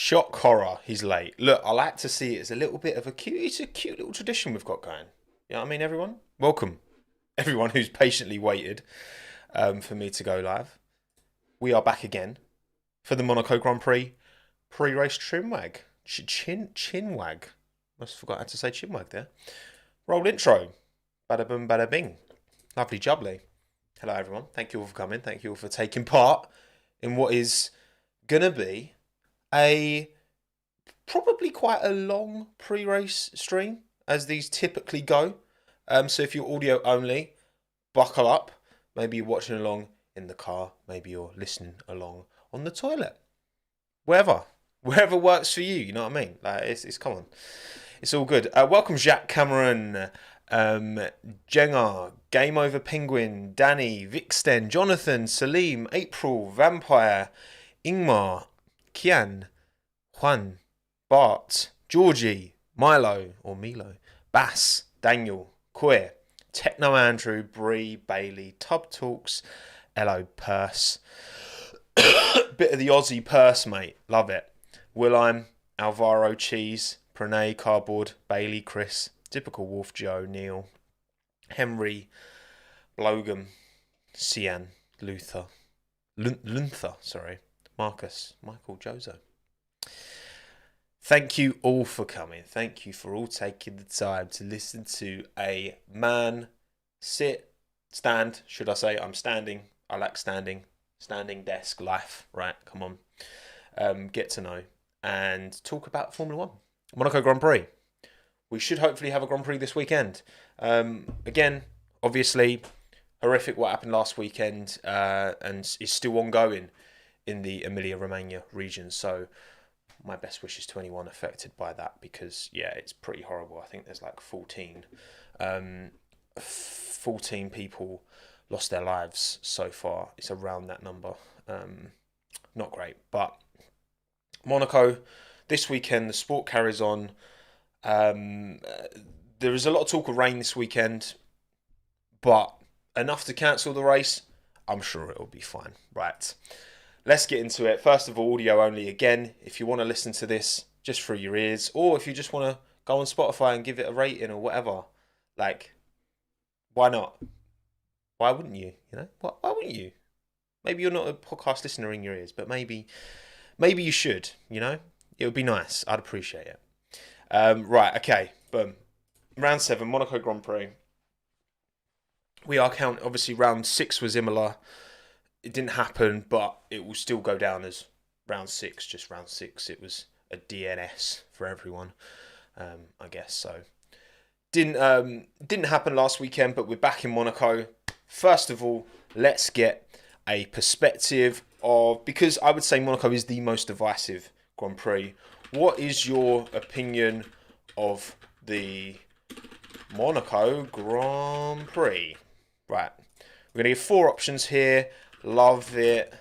Shock horror, he's late. Look, I like to see it as a little bit of a cute, it's a cute little tradition we've got going. You know what I mean, everyone? Welcome, everyone who's patiently waited for me to go live. We are back again for the Monaco Grand Prix pre-race Chinwag. Chinwag. Must forgot how to say Chinwag there. Roll intro. Bada boom, bada bing. Lovely jubbly. Hello, everyone. Thank you all for coming. Thank you all for taking part in what is going to be a probably quite a long pre-race stream, as these typically go. So if you're audio only, buckle up. Maybe you're watching along in the car. Maybe you're listening along on the toilet. Wherever works for you. You know what I mean? Like it's come on, it's all good. Welcome, Jacques Cameron, Jenga, Game Over Penguin, Danny, Vixten, Jonathan, Salim, April, Vampire, Ingmar, Kian, Juan, Bart, Georgie, Milo or Milo, Bass, Daniel, Queer, Techno Andrew, Bree, Bailey, Tub Talks, Hello Purse. Bit of the Aussie purse, mate. Love it. Willime, Alvaro Cheese, Pranay, Cardboard, Bailey, Chris, Typical Wolf Joe, Neil, Henry, Logan, Cian, Luther, Marcus, Michael, Jozo. Thank you all for coming. Thank you for all taking the time to listen to a man stand, should I say. I'm standing. I like standing. Standing desk life, right? Come on. Get to know and talk about Formula One. Monaco Grand Prix. We should hopefully have a Grand Prix this weekend. Again, obviously, horrific what happened last weekend and is still ongoing in the Emilia-Romagna region. So my best wishes to anyone affected by that, because, yeah, it's pretty horrible. I think there's like 14 people lost their lives so far. It's around that number. Not great. But Monaco, this weekend, the sport carries on. There is a lot of talk of rain this weekend, but enough to cancel the race. I'm sure it'll be fine. Right. Let's get into it. First of all, audio only again. If you want to listen to this just through your ears, or if you just want to go on Spotify and give it a rating or whatever, like, why not? Why wouldn't you? You know, why wouldn't you? Maybe you're not a podcast listener in your ears, but maybe you should. You know, it would be nice. I'd appreciate it. Right, okay, boom. Round 7, Monaco Grand Prix. We are counting. Obviously, round 6 was Imola. It didn't happen, but it will still go down as round 6. Just round 6. It was a DNS for everyone, I guess. So didn't happen last weekend, but we're back in Monaco. First of all, let's get a perspective of, because I would say Monaco is the most divisive Grand Prix. What is your opinion of the Monaco Grand Prix? Right, we're going to give 4 options here. Love it.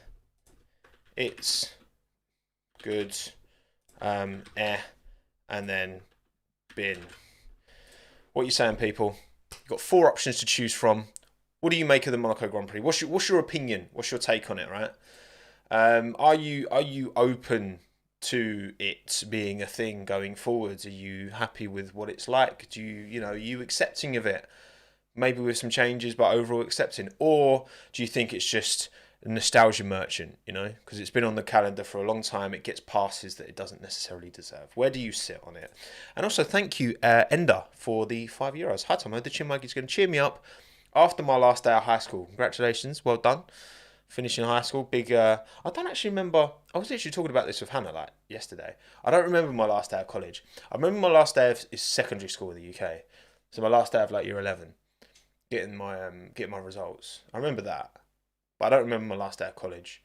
It's good. And then bin. What are you saying, people? You've got 4 options to choose from. What do you make of the Monaco Grand Prix? What's your opinion? What's your take on it, right? Are you open to it being a thing going forwards? Are you happy with what it's like? Are you accepting of it? Maybe with some changes, but overall accepting? Or do you think it's just a nostalgia merchant, because it's been on the calendar for a long time, it gets passes that it doesn't necessarily deserve? Where do you sit on it? And also, thank you, Ender, for the €5. Hi, Tommo. The Chinwag is going to cheer me up after my last day of high school. Congratulations. Well done. Finishing high school. Big, I don't actually remember. I was literally talking about this with Hannah, yesterday. I don't remember my last day of college. I remember my last day of is secondary school in the UK. So my last day of, year 11. Getting my results. I remember that. But I don't remember my last day of college.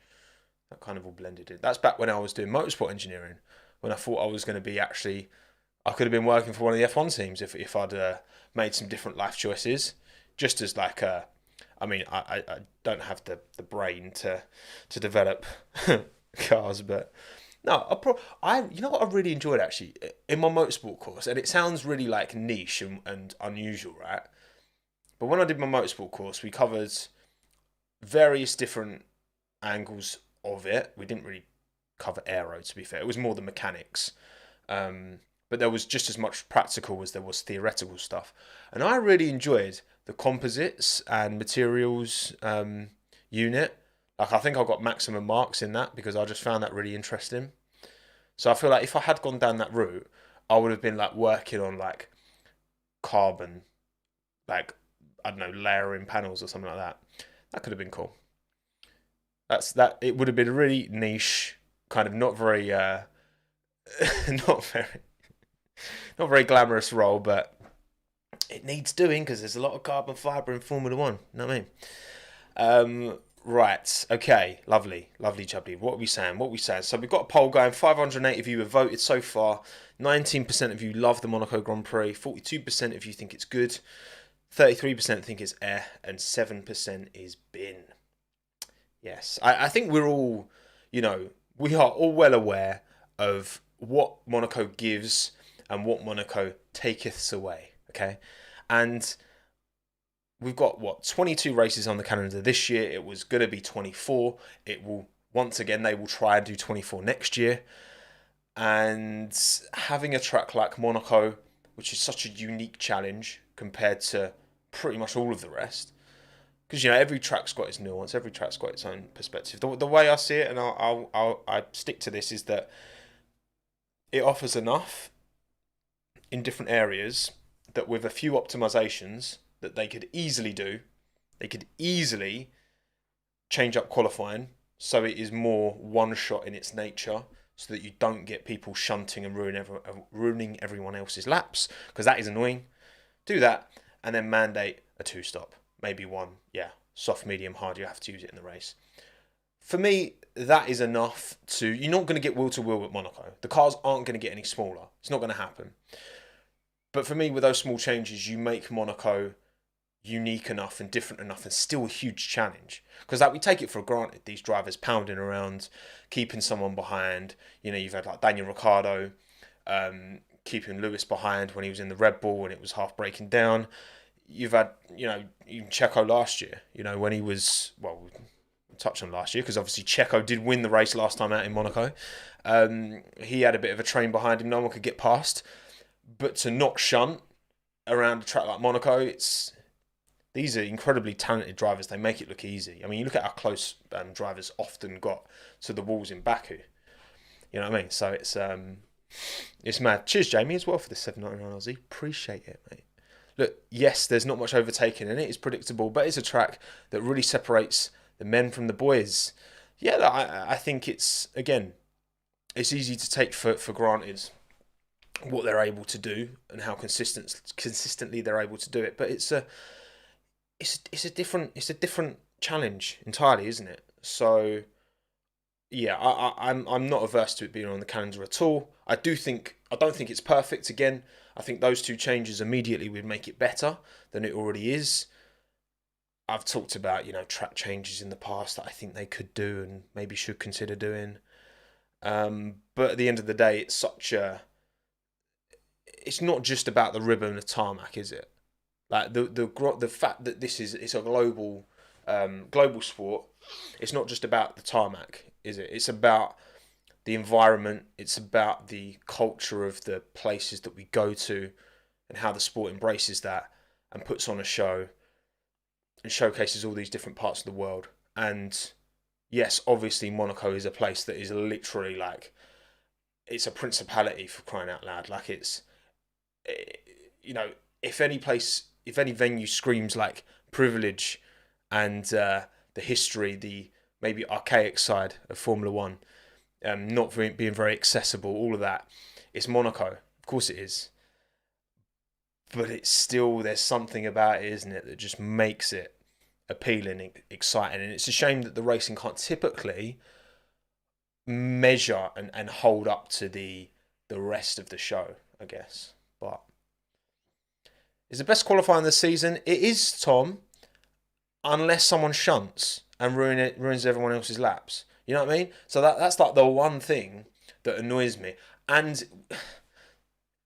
That kind of all blended in. That's back when I was doing motorsport engineering. When I thought I was going to be I could have been working for one of the F1 teams if I'd made some different life choices. Just as I don't have the brain to develop cars, but no, you know what I really enjoyed actually in my motorsport course, and it sounds really niche and unusual, right? But when I did my motorsport course, we covered various different angles of it. We didn't really cover aero, to be fair. It was more the mechanics. But there was just as much practical as there was theoretical stuff. And I really enjoyed the composites and materials unit. Like, I think I got maximum marks in that because I just found that really interesting. So I feel like if I had gone down that route, I would have been like working on like carbon, like, I don't know, layering panels or something like that. That could have been cool. It would have been a really niche, kind of not very not very not very glamorous role, but it needs doing because there's a lot of carbon fibre in Formula One. You know what I mean? Right. Okay. Lovely. Lovely, jubbly. What are we saying? So we've got a poll going. 580 of you have voted so far. 19% of you love the Monaco Grand Prix. 42% of you think it's good. 33% think it's and 7% is bin. Yes. I think we're all, we are all well aware of what Monaco gives and what Monaco taketh away. Okay. And we've got 22 races on the calendar this year. It was going to be 24. It will, once again, they will try and do 24 next year. And having a track like Monaco, which is such a unique challenge compared to pretty much all of the rest, because every track's got its nuance, every track's got its own perspective. The way I see it, and I stick to this, is that it offers enough in different areas that with a few optimizations that they could easily do, they could easily change up qualifying so it is more one shot in its nature, so that you don't get people shunting and ruining everyone else's laps, because that is annoying. Do that and then mandate a 2-stop, maybe one. Yeah, soft, medium, hard. You have to use it in the race. For me, that is enough to. You're not going to get wheel to wheel at Monaco. The cars aren't going to get any smaller. It's not going to happen. But for me, with those small changes, you make Monaco unique enough and different enough and still a huge challenge. Because we take it for granted, these drivers pounding around, keeping someone behind. You've had like Daniel Ricciardo keeping Lewis behind when he was in the Red Bull and it was half breaking down. You've had, even Checo last year, when he was, we'll touch on last year because obviously Checo did win the race last time out in Monaco. He had a bit of a train behind him, no one could get past. But to not shunt around a track like Monaco, these are incredibly talented drivers. They make it look easy. I mean, you look at how close drivers often got to the walls in Baku. You know what I mean? So it's mad. Cheers, Jamie, as well for the 799 Aussie. Appreciate it, mate. Look, yes, there's not much overtaking in it. It's predictable, but it's a track that really separates the men from the boys. Yeah, I think it's easy to take for granted what they're able to do and how consistently they're able to do it. But it's a different challenge entirely, isn't it? So yeah, I'm not averse to it being on the calendar at all. I don't think it's perfect. Again, I think those two changes immediately would make it better than it already is. I've talked about track changes in the past that I think they could do and maybe should consider doing. But at the end of the day, it's not just about the ribbon and the tarmac, is it? Like the fact that it's a global sport. It's not just about the tarmac, is it? It's about the environment. It's about the culture of the places that we go to and how the sport embraces that and puts on a show and showcases all these different parts of the world. And yes, obviously Monaco is a place that is literally like, it's a principality, for crying out loud. Like if any venue screams like privilege and the history, the maybe archaic side of Formula One, not being very accessible, all of that, it's Monaco. Of course it is. But it's still, there's something about it, isn't it, that just makes it appealing, exciting. And it's a shame that the racing can't typically measure and hold up to the rest of the show, I guess. But is the best qualifying this season? It is, Tom, unless someone shunts and ruins everyone else's laps. You know what I mean? So that's like the one thing that annoys me. And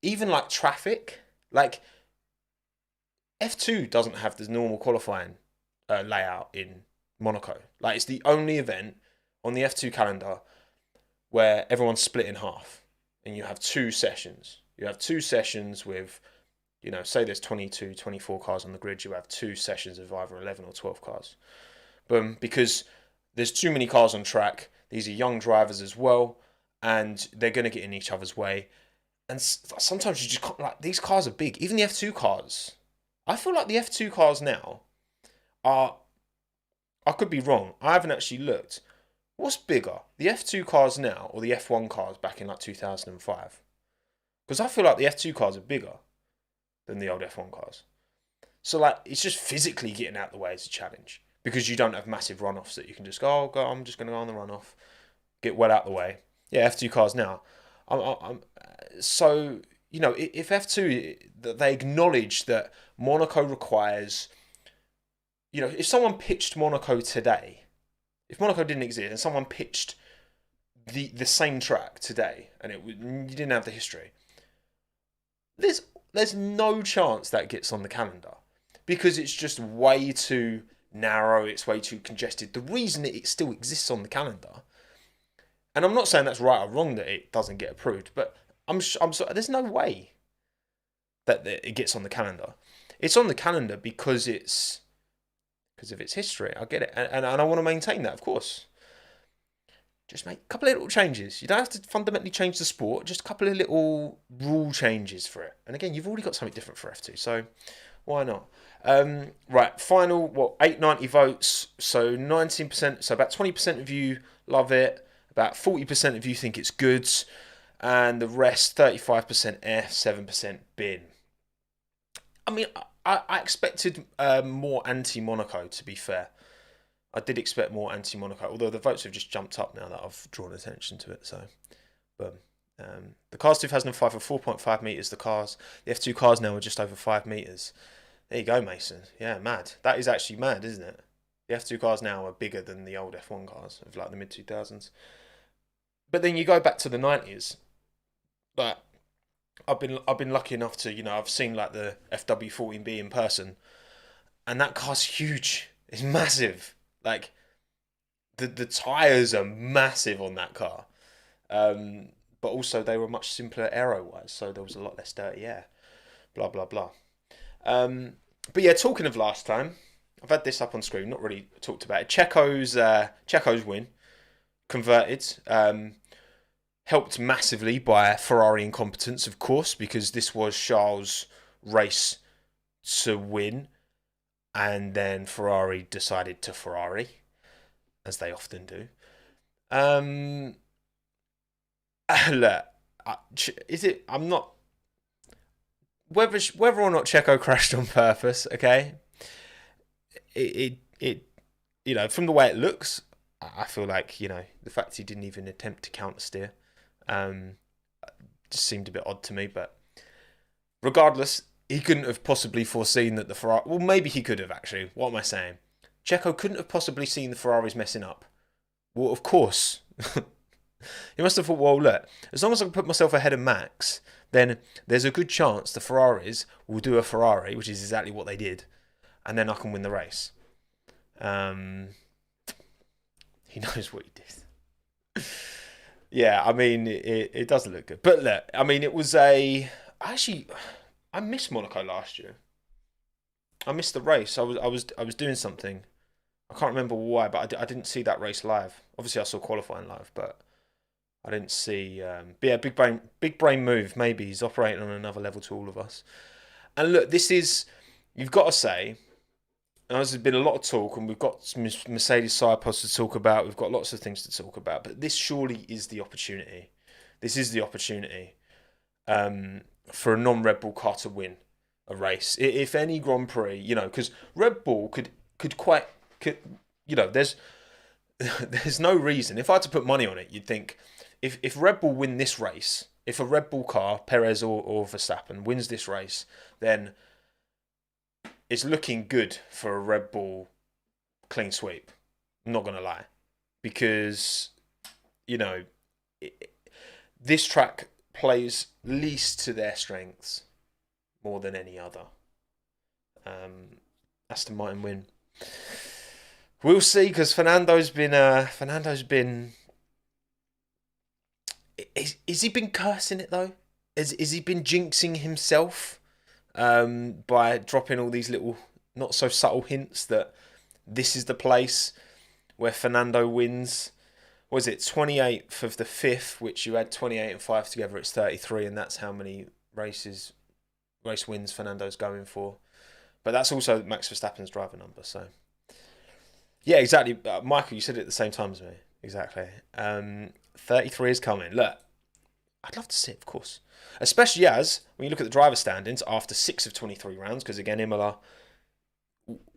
even like traffic, like F2 doesn't have the normal qualifying layout in Monaco. Like, it's the only event on the F2 calendar where everyone's split in half and you have 2 sessions. You have 2 sessions with, say there's 22, 24 cars on the grid, you have 2 sessions of either 11 or 12 cars. Boom, because there's too many cars on track. These are young drivers as well, and they're going to get in each other's way. And sometimes you just can't, like, these cars are big. Even the F2 cars. I feel like the F2 cars now are, I could be wrong, I haven't actually looked. What's bigger, the F2 cars now or the F1 cars back in like 2005? Because I feel like the F2 cars are bigger than the old F1 cars. So like, it's just physically getting out of the way is a challenge. Because you don't have massive runoffs that you can just go, I'm just going to go on the runoff, get well out of the way. Yeah, F2 cars now. So, if F2, they acknowledge that Monaco requires, if someone pitched Monaco today, if Monaco didn't exist and someone pitched the same track today and you didn't have the history, there's no chance that gets on the calendar because it's just way too narrow, it's way too congested. The reason it still exists on the calendar, and I'm not saying that's right or wrong that it doesn't get approved, but I'm there's no way that it gets on the calendar. It's on the calendar because of its history. I get it, and I want to maintain that, of course. Just make a couple of little changes. You don't have to fundamentally change the sport, just a couple of little rule changes for it. And again, you've already got something different for F2, so why not? Right, final, 890 votes, so 19%, so about 20% of you love it, about 40% of you think it's good, and the rest, 35% F, 7% bin. I mean, I expected more anti-Monaco, to be fair. I did expect more anti-Monaco, although the votes have just jumped up now that I've drawn attention to it, so boom. The cars 2005 were 4.5 metres, the F2 cars now are just over 5 metres. There you go, Mason. Yeah, mad. That is actually mad, isn't it? The F2 cars now are bigger than the old F1 cars of like the mid-2000s. But then you go back to the 90s. Like, I've been lucky enough to, I've seen like the FW14B in person, and that car's huge. It's massive. Like, the tyres are massive on that car. But also they were much simpler aero-wise, so there was a lot less dirty air. Blah, blah, blah. But yeah, talking of last time, I've had this up on screen, not really talked about it. Checo's win, converted, helped massively by Ferrari incompetence, of course, because this was Charles' race to win, and then Ferrari decided to Ferrari, as they often do. Look, I'm not. Whether or not Checo crashed on purpose, okay, it from the way it looks, I feel like the fact he didn't even attempt to counter steer, just seemed a bit odd to me. But regardless, he couldn't have possibly foreseen that the Ferrari. Well, maybe he could have actually. What am I saying? Checo couldn't have possibly seen the Ferraris messing up. Well, of course. He must have thought, well, look, as long as I can put myself ahead of Max, then there's a good chance the Ferraris will do a Ferrari, which is exactly what they did, and then I can win the race. He knows what he did. Yeah, I mean, it doesn't look good. But look, I mean, it was I missed Monaco last year. I missed the race. I was doing something. I can't remember why, but I didn't see that race live. Obviously, I saw qualifying live, but I didn't see. But yeah, big brain move. Maybe he's operating on another level to all of us. And look, you've got to say, there's been a lot of talk, and we've got some Mercedes side pods to talk about. We've got lots of things to talk about, but this surely is the opportunity. This is the opportunity for a non-Red Bull car to win a race. If any Grand Prix, because Red Bull could there's no reason. If I had to put money on it, you'd think if Red Bull win this race, if a Red Bull car, Perez or Verstappen, wins this race, then it's looking good for a Red Bull clean sweep. I'm not going to lie. Because, this track plays least to their strengths more than any other. Aston Martin win. We'll see, because Fernando's been Is he been cursing it though? Is he been jinxing himself by dropping all these little not so subtle hints that this is the place where Fernando wins? Was it 28th of the 5th, which you add 28 and 5 together, it's 33, and that's how many race wins Fernando's going for. But that's also Max Verstappen's driver number, so yeah, exactly. Michael, you said it at the same time as me. Exactly. 33 is coming. Look, I'd love to see it, of course. Especially as, when you look at the driver standings, after 6 of 23 rounds, because again, Imola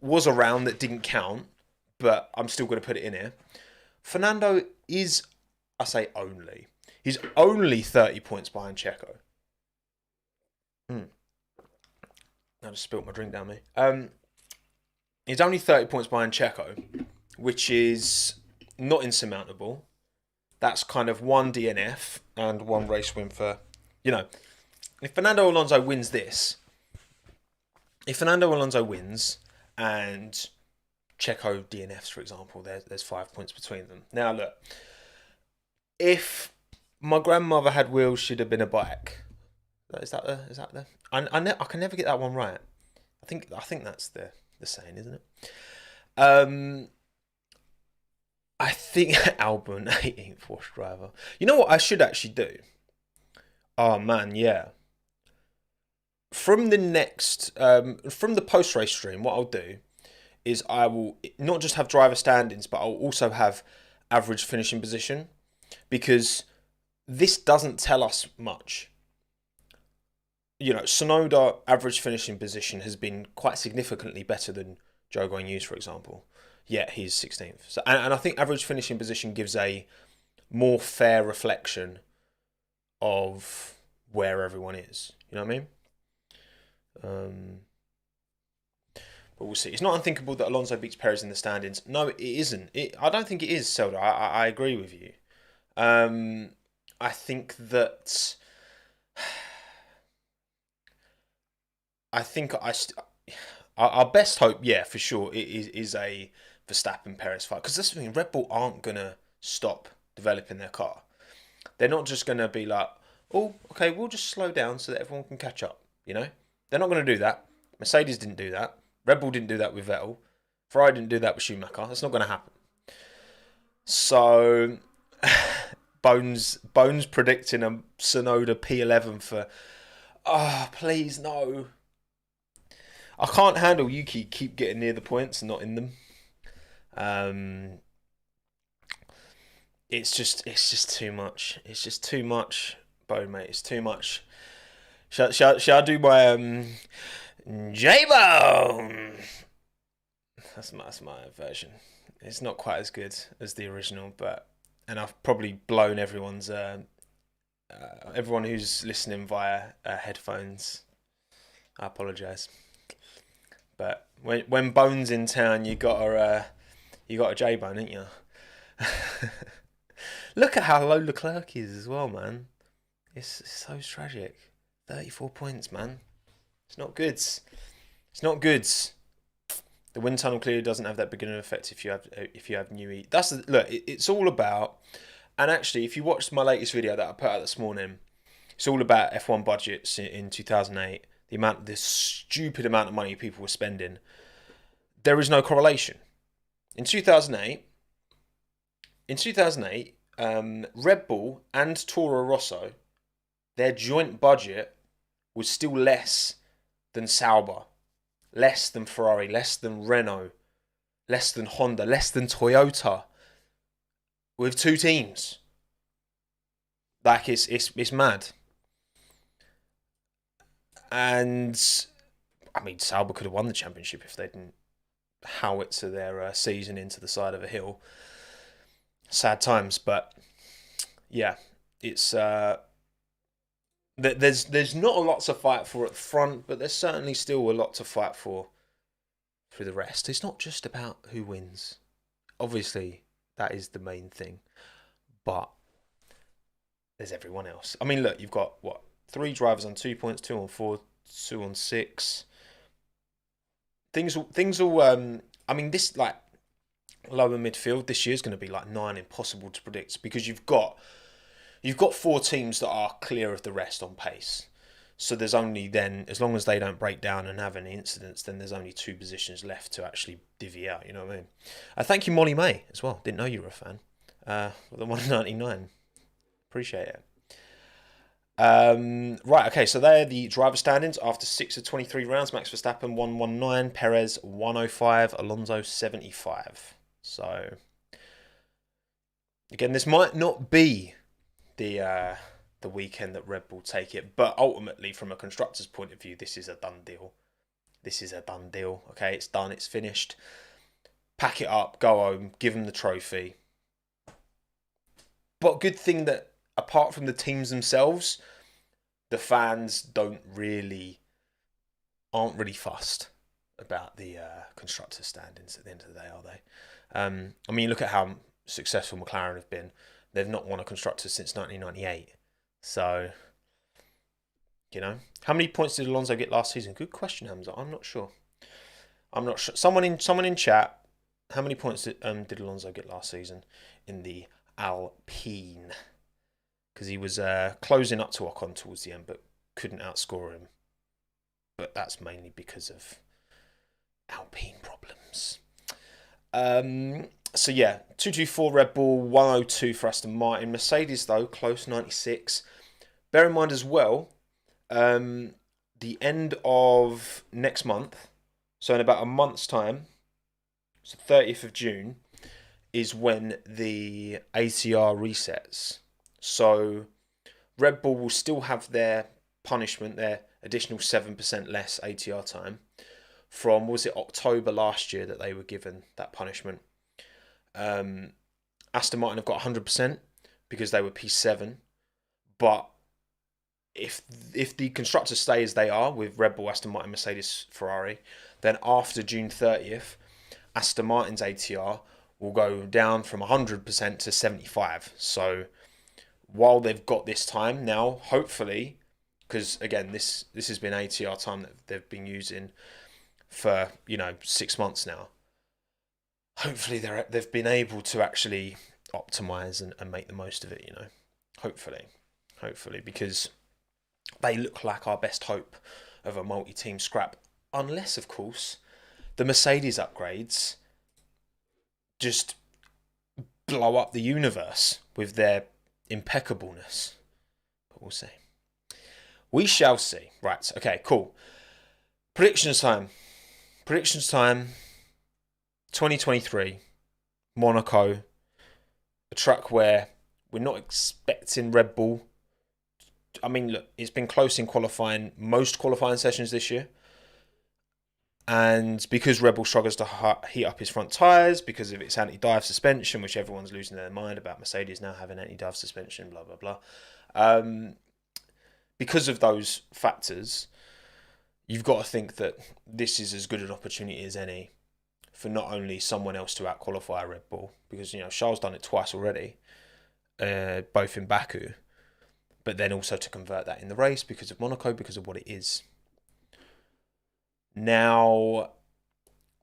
was a round that didn't count, but I'm still going to put it in here. Fernando is, I say only, he's only 30 points behind Checo. I just spilt my drink down me. He's only 30 points behind Checo, which is not insurmountable. That's kind of one DNF and one race win for, if Fernando Alonso wins this, if Fernando Alonso wins and Checo DNFs, for example, there's 5 points between them. Now, look, if my grandmother had wheels, she'd have been a bike. Is that the? I can never get that one right. I think that's the saying, isn't it? I think Albon 18th worst driver. You know what I should actually do? Oh man, yeah. From the post-race stream, what I'll do is I will not just have driver standings, but I'll also have average finishing position, because this doesn't tell us much. Tsunoda average finishing position has been quite significantly better than Zhou Guanyu's, for example. Yet he's 16th. So, and I think average finishing position gives a more fair reflection of where everyone is. You know what I mean? But we'll see. It's not unthinkable that Alonso beats Perez in the standings. No, it isn't. I don't think it is, Selda. I agree with you. I think that... our best hope, yeah, for sure, is a Verstappen-Perez fight. Because that's the thing, Red Bull aren't going to stop developing their car. They're not just going to be like, oh, okay, we'll just slow down so that everyone can catch up, They're not going to do that. Mercedes didn't do that. Red Bull didn't do that with Vettel. Ferrari didn't do that with Schumacher. That's not going to happen. So, Bones predicting a Tsunoda P11 for... Oh, please, no. I can't handle Yuki keep getting near the points and not in them. It's just too much. It's just too much, Bone, mate. It's too much. Shall I do my J-Bone? That's my version. It's not quite as good as the original, and I've probably blown everyone's everyone who's listening via headphones. I apologise. But when Bone's in town, you got a J-Bone, ain't you? Look at how low Leclerc is as well, man. It's so tragic. 34 points, man. It's not good. It's not good. The wind tunnel clearly doesn't have that big an effect if you have new heat. It's all about. And actually, if you watched my latest video that I put out this morning, it's all about F1 budgets in 2008. The stupid amount of money people were spending. There is no correlation. In 2008, Red Bull and Toro Rosso, their joint budget was still less than Sauber, less than Ferrari, less than Renault, less than Honda, less than Toyota, with two teams. Like, it's mad. And, I mean, Sauber could have won the championship if they didn't howitzer their season into the side of a hill. Sad times, but yeah, it's there's not a lot to fight for at the front, but there's certainly still a lot to fight for through the rest. It's not just about who wins. Obviously, that is the main thing, but there's everyone else. I mean, look, you've got 3 drivers on 2 points, 2 on 4, 2 on 6. Things will. I mean, this lower midfield this year is going to be 9 impossible to predict, because you've got you've got 4 teams that are clear of the rest on pace. So there's only then, as long as they don't break down and have any incidents, then there's only 2 positions left to actually divvy out, you know what I mean? Thank you, Molly May, as well. Didn't know you were a fan. The 199. Appreciate it. Right, okay, so they're the driver standings after 6 of 23 rounds. Max Verstappen 119, Perez 105, Alonso 75. So, again, this might not be the weekend that Red Bull take it, but ultimately, from a constructor's point of view, this is a done deal. This is a done deal. Okay, it's done. It's finished. Pack it up. Go home. Give them the trophy. But good thing that apart from the teams themselves, the fans aren't really fussed about the constructor standings at the end of the day, are they? I mean, look at how successful McLaren have been. They've not won a constructor since 1998. So, you know, how many points did Alonso get last season? Good question, Hamza. I'm not sure. Someone in chat. How many points did Alonso get last season in the Alpine? Because he was closing up to Ocon towards the end, but couldn't outscore him. But that's mainly because of Alpine problems. So yeah, 224 Red Bull, 102 for Aston Martin. Mercedes though, close, 96. Bear in mind as well, the end of next month, so in about a month's time, so 30th of June, is when the ATR resets. So Red Bull will still have their punishment, their additional 7% less ATR time from, was it October last year that they were given that punishment? Aston Martin have got 100% because they were P7, but if the constructors stay as they are with Red Bull, Aston Martin, Mercedes, Ferrari, then after June 30th, Aston Martin's ATR will go down from 100% to 75. So while they've got this time now, hopefully, because again, this has been ATR time that they've been using for 6 months now. Hopefully they've been able to actually optimize and make the most of it. Hopefully, because they look like our best hope of a multi-team scrap, unless of course the Mercedes upgrades just blow up the universe with their impeccableness. But we'll see. We shall see. Right, okay, cool. Predictions time. 2023, Monaco, a track where we're not expecting Red Bull. I mean, look, it's been close in qualifying, most qualifying sessions this year. And because Red Bull struggles to heat up his front tyres, because of its anti-dive suspension, which everyone's losing their mind about Mercedes now having anti-dive suspension, blah, blah, blah. Because of those factors, you've got to think that this is as good an opportunity as any for not only someone else to out-qualify Red Bull, because, Charles done it twice already, both in Baku, but then also to convert that in the race because of Monaco, because of what it is. Now,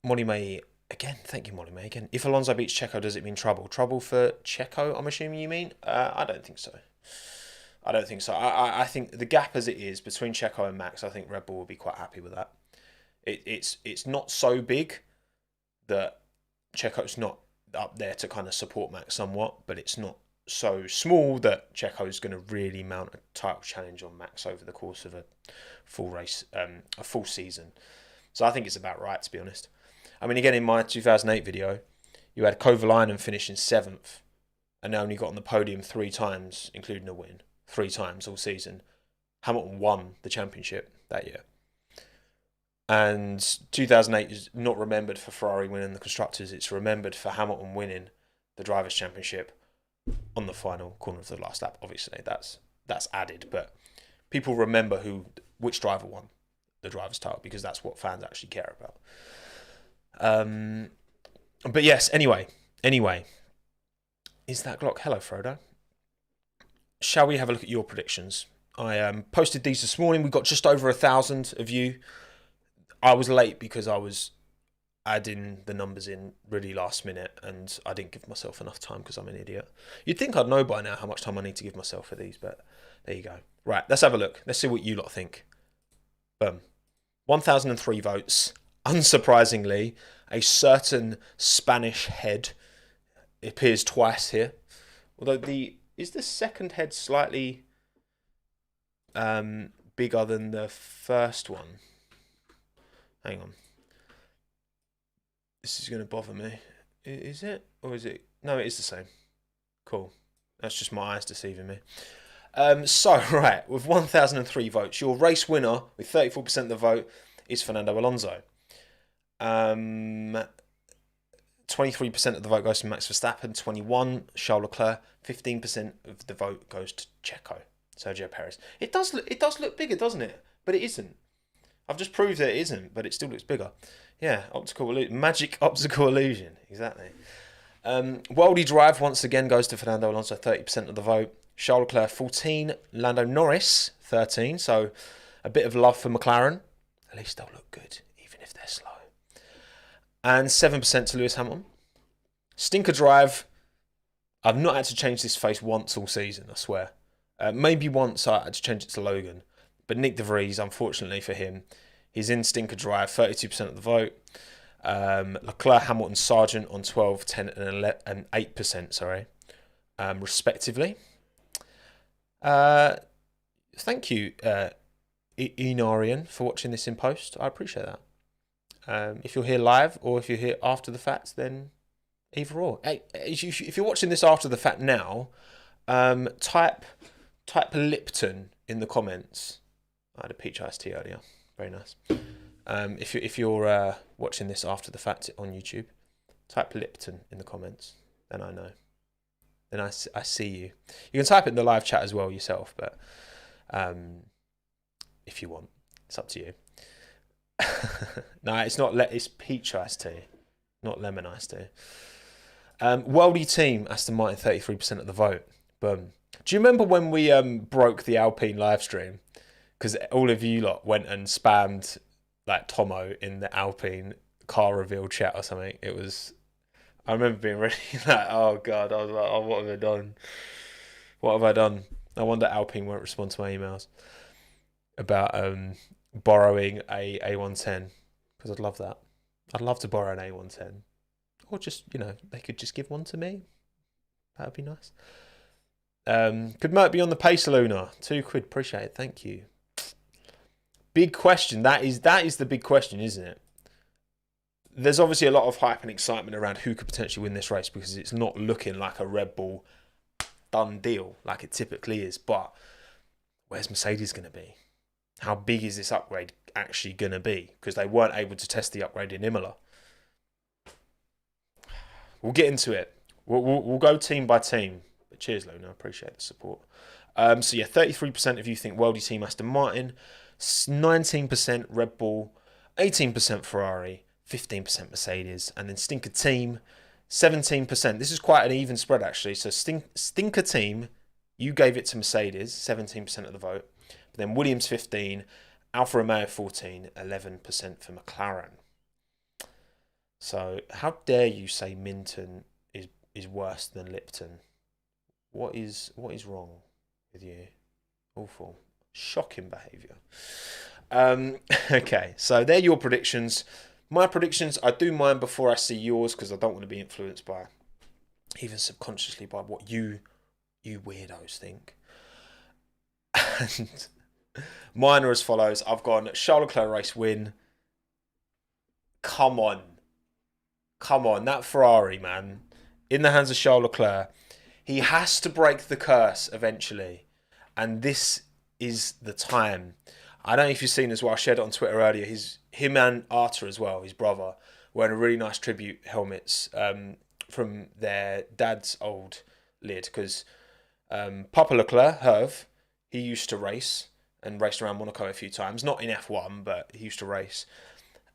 Molly May, again, thank you, Molly May, again. If Alonso beats Checo, does it mean trouble? Trouble for Checo, I'm assuming you mean? I don't think so. I think the gap as it is between Checo and Max, I think Red Bull will be quite happy with that. It's not so big that Checo's not up there to kind of support Max somewhat, but it's not so small that Checo's going to really mount a title challenge on Max over the course of a full race, a full season. So I think it's about right, to be honest. I mean, again, in my 2008 video, you had Kovalainen finishing 7th and only got on the podium 3 times, including a win, 3 times all season. Hamilton won the championship that year. And 2008 is not remembered for Ferrari winning the Constructors. It's remembered for Hamilton winning the Drivers' Championship on the final corner of the last lap. Obviously, that's added. But people remember which driver won the Drivers' title because that's what fans actually care about. But yes, anyway. Is that Glock? Hello, Frodo. Shall we have a look at your predictions? I posted these this morning. We got just over 1,000 of you. I was late because I was adding the numbers in really last minute, and I didn't give myself enough time because I'm an idiot. You'd think I'd know by now how much time I need to give myself for these, but there you go. Right, let's have a look. Let's see what you lot think. Boom. 1,003 votes. Unsurprisingly, a certain Spanish head appears twice here. Although is the second head slightly bigger than the first one? Hang on. This is going to bother me. Is it? Or is it? No, it is the same. Cool. That's just my eyes deceiving me. So, right, with 1,003 votes, your race winner with 34% of the vote is Fernando Alonso. 23% of the vote goes to Max Verstappen, 21% Charles Leclerc, 15% of the vote goes to Checo, Sergio Perez. It does look bigger, doesn't it? But it isn't. I've just proved that it isn't, but it still looks bigger. Yeah, magic optical illusion, exactly. Worldy Drive once again goes to Fernando Alonso, 30% of the vote. Charles Leclerc, 14%. Lando Norris, 13%. So a bit of love for McLaren. At least they'll look good, even if they're slow. And 7% to Lewis Hamilton. Stinker Drive. I've not had to change this face once all season, I swear. Maybe once I had to change it to Logan. But Nick De Vries, unfortunately for him, he's in Stinker Drive, 32% of the vote. Leclerc, Hamilton, Sargent on 12, 10 and 8%, sorry, respectively. Thank you, Inarian, for watching this in post. I appreciate that. If you're here live or if you're here after the fact, then either or. Hey, if you're watching this after the fact now, type Lipton in the comments. I had a peach iced tea earlier. Very nice. If you're watching this after the fact on YouTube, type Lipton in the comments. Then I know. Then I see you. You can type it in the live chat as well yourself, but if you want, it's up to you. No, it's not. It's peach iced tea, not lemon iced tea. Worldy team, Aston Martin, 33% of the vote. Boom. Do you remember when we broke the Alpine live stream? Because all of you lot went and spammed like Tommo in the Alpine car reveal chat or something. It was. I remember being really like, oh god, I was like, oh, what have I done? What have I done? No wonder Alpine won't respond to my emails about borrowing a A110, because I'd love that. I'd love to borrow an A110, or just they could just give one to me. That would be nice. Could Mert be on the pace, Luna? £2, appreciate it, thank you. Big question. That is the big question, isn't it? There's obviously a lot of hype and excitement around who could potentially win this race, because it's not looking like a Red Bull done deal like it typically is. But where's Mercedes going to be? How big is this upgrade actually going to be? Because they weren't able to test the upgrade in Imola. We'll get into it. We'll go team by team. But cheers, Luna. I appreciate the support. So yeah, 33% of you think Worldy team Aston Martin, 19% Red Bull, 18% Ferrari, 15% Mercedes, and then Stinker team, 17%. This is quite an even spread actually. So Stinker team, you gave it to Mercedes, 17% of the vote. But then Williams 15, Alfa Romeo 14, 11% for McLaren. So how dare you say Minton is worse than Lipton? What is wrong with you? Awful. Shocking behaviour. Okay, so they're your predictions. My predictions, I do mine before I see yours, because I don't want to be influenced by, even subconsciously, by what you weirdos think. And mine are as follows. I've gone Charles Leclerc race win. Come on. That Ferrari, man. In the hands of Charles Leclerc. He has to break the curse eventually. And this is the time. I don't know if you've seen as well, I shared it on Twitter earlier, him and Arta as well, his brother, wearing a really nice tribute helmets from their dad's old lid, because Papa Leclerc, Herve, he used to race and raced around Monaco a few times, not in F1, but he used to race.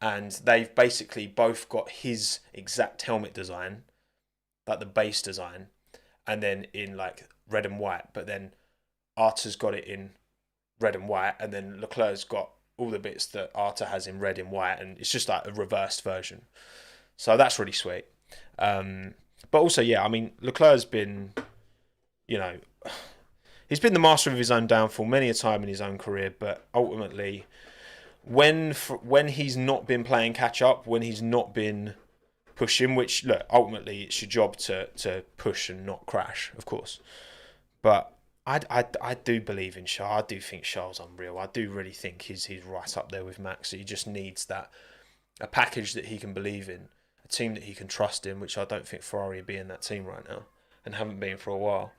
And they've basically both got his exact helmet design, like the base design, and then in like red and white, but then Arta's got it in red and white, and then Leclerc's got all the bits that Arta has in red and white, and it's just like a reversed version. So that's really sweet. But also, yeah, I mean, Leclerc's been, you know, he's been the master of his own downfall many a time in his own career, but ultimately, when he's not been playing catch up, when he's not been pushing, which, look, ultimately it's your job to push and not crash, of course. But I do believe in Charles. I do think Charles unreal. I do really think he's right up there with Max. He just needs a package that he can believe in, a team that he can trust in, which I don't think Ferrari are being that team right now and haven't been for a while.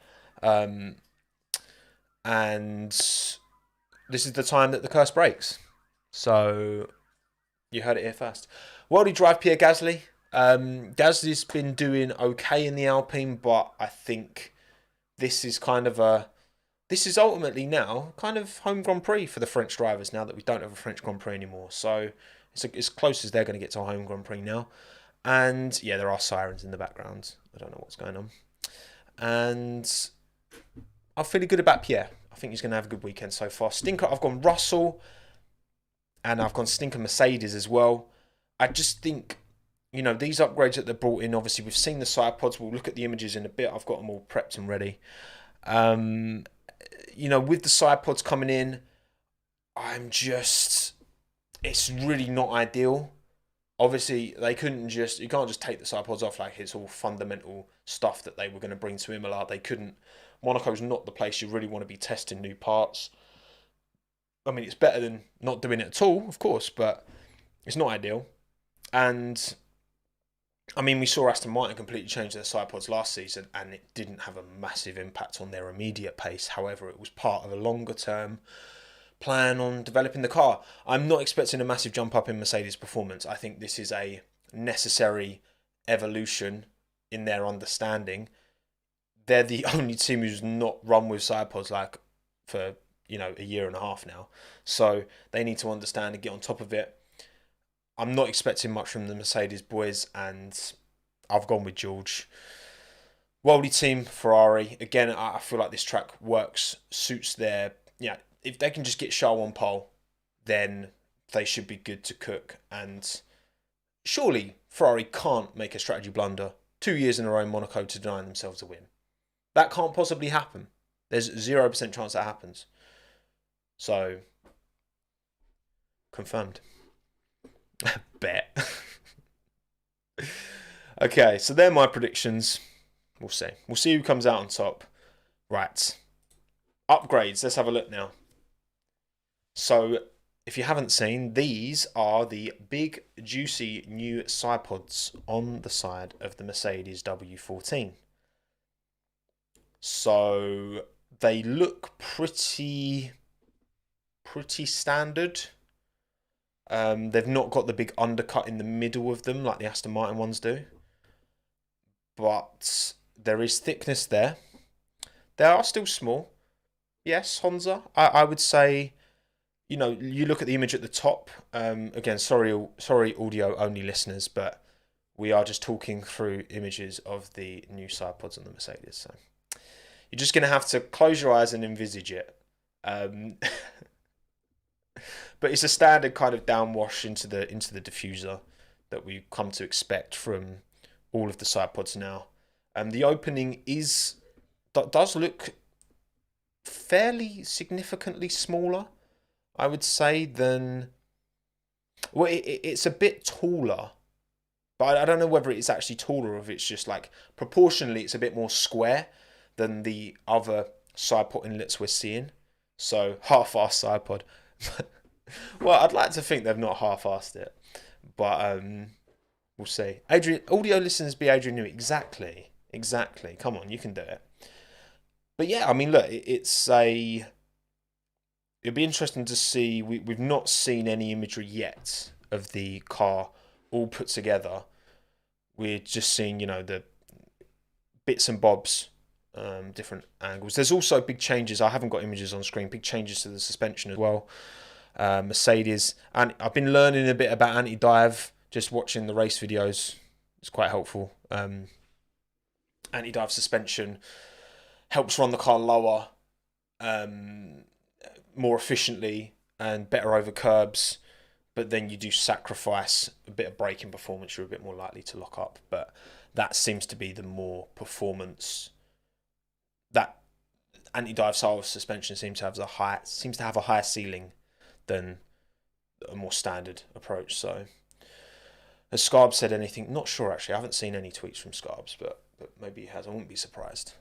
And this is the time that the curse breaks. So you heard it here first. Worldie drive Pierre Gasly. Gasly's been doing okay in the Alpine, but I think this is ultimately now kind of home Grand Prix for the French drivers now that we don't have a French Grand Prix anymore. So it's as close as they're going to get to a home Grand Prix now. And yeah, there are sirens in the background. I don't know what's going on. And I'm feeling good about Pierre. I think he's going to have a good weekend so far. Stinker, I've gone Russell. And I've gone Stinker Mercedes as well. I just think, these upgrades that they've brought in, obviously we've seen the side pods. We'll look at the images in a bit. I've got them all prepped and ready. With the side pods coming in, it's really not ideal. Obviously, you can't just take the side pods off like it's all fundamental stuff that they were going to bring to Imola. They couldn't. Monaco's not the place you really want to be testing new parts. I mean, it's better than not doing it at all, of course, but it's not ideal. And, I mean, we saw Aston Martin completely change their side pods last season, and it didn't have a massive impact on their immediate pace. However, it was part of a longer-term plan on developing the car. I'm not expecting a massive jump up in Mercedes' performance. I think this is a necessary evolution in their understanding. They're the only team who's not run with side pods for a year and a half now. So they need to understand and get on top of it. I'm not expecting much from the Mercedes boys, and I've gone with George. Worldie team, Ferrari. Again, I feel like this track suits their... if they can just get Charles on pole, then they should be good to cook. And surely Ferrari can't make a strategy blunder 2 years in a row in Monaco to deny themselves a win. That can't possibly happen. There's 0% chance that happens. So, confirmed. Bet. Okay, so they're my predictions. We'll see. We'll see who comes out on top. Right. Upgrades. Let's have a look now. So, if you haven't seen, these are the big, juicy new side pods on the side of the Mercedes W14. So, they look pretty standard. They've not got the big undercut in the middle of them like the Aston Martin ones do. But there is thickness there. They are still small. Yes, Honza. I would say, you look at the image at the top. Again, sorry audio only listeners, but we are just talking through images of the new side pods on the Mercedes. So you're just going to have to close your eyes and envisage it. But it's a standard kind of downwash into the diffuser that we come to expect from all of the side pods now. The opening does look fairly significantly smaller, I would say, than... Well, it's a bit taller, but I don't know whether it's actually taller or if it's just proportionally it's a bit more square than the other side pod inlets we're seeing. So, half-assed side pod. Well, I'd like to think they've not half-assed it, but we'll see. Adrian, audio listeners be Adrian Newey. Exactly. Come on, you can do it. But yeah, I mean, look, it'd be interesting to see. We've not seen any imagery yet of the car all put together. We're just seeing, the bits and bobs, different angles. There's also big changes. I haven't got images on screen. Big changes to the suspension as well. Mercedes, and I've been learning a bit about anti-dive, just watching the race videos. It's quite helpful. Anti-dive suspension helps run the car lower, more efficiently, and better over curbs, but then you do sacrifice a bit of braking performance, you're a bit more likely to lock up. But that seems to be the more performance. That anti-dive style suspension seems to have a higher ceiling than a more standard approach. So, has Scarbs said anything? Not sure actually. I haven't seen any tweets from Scarbs, but maybe he has. I wouldn't be surprised.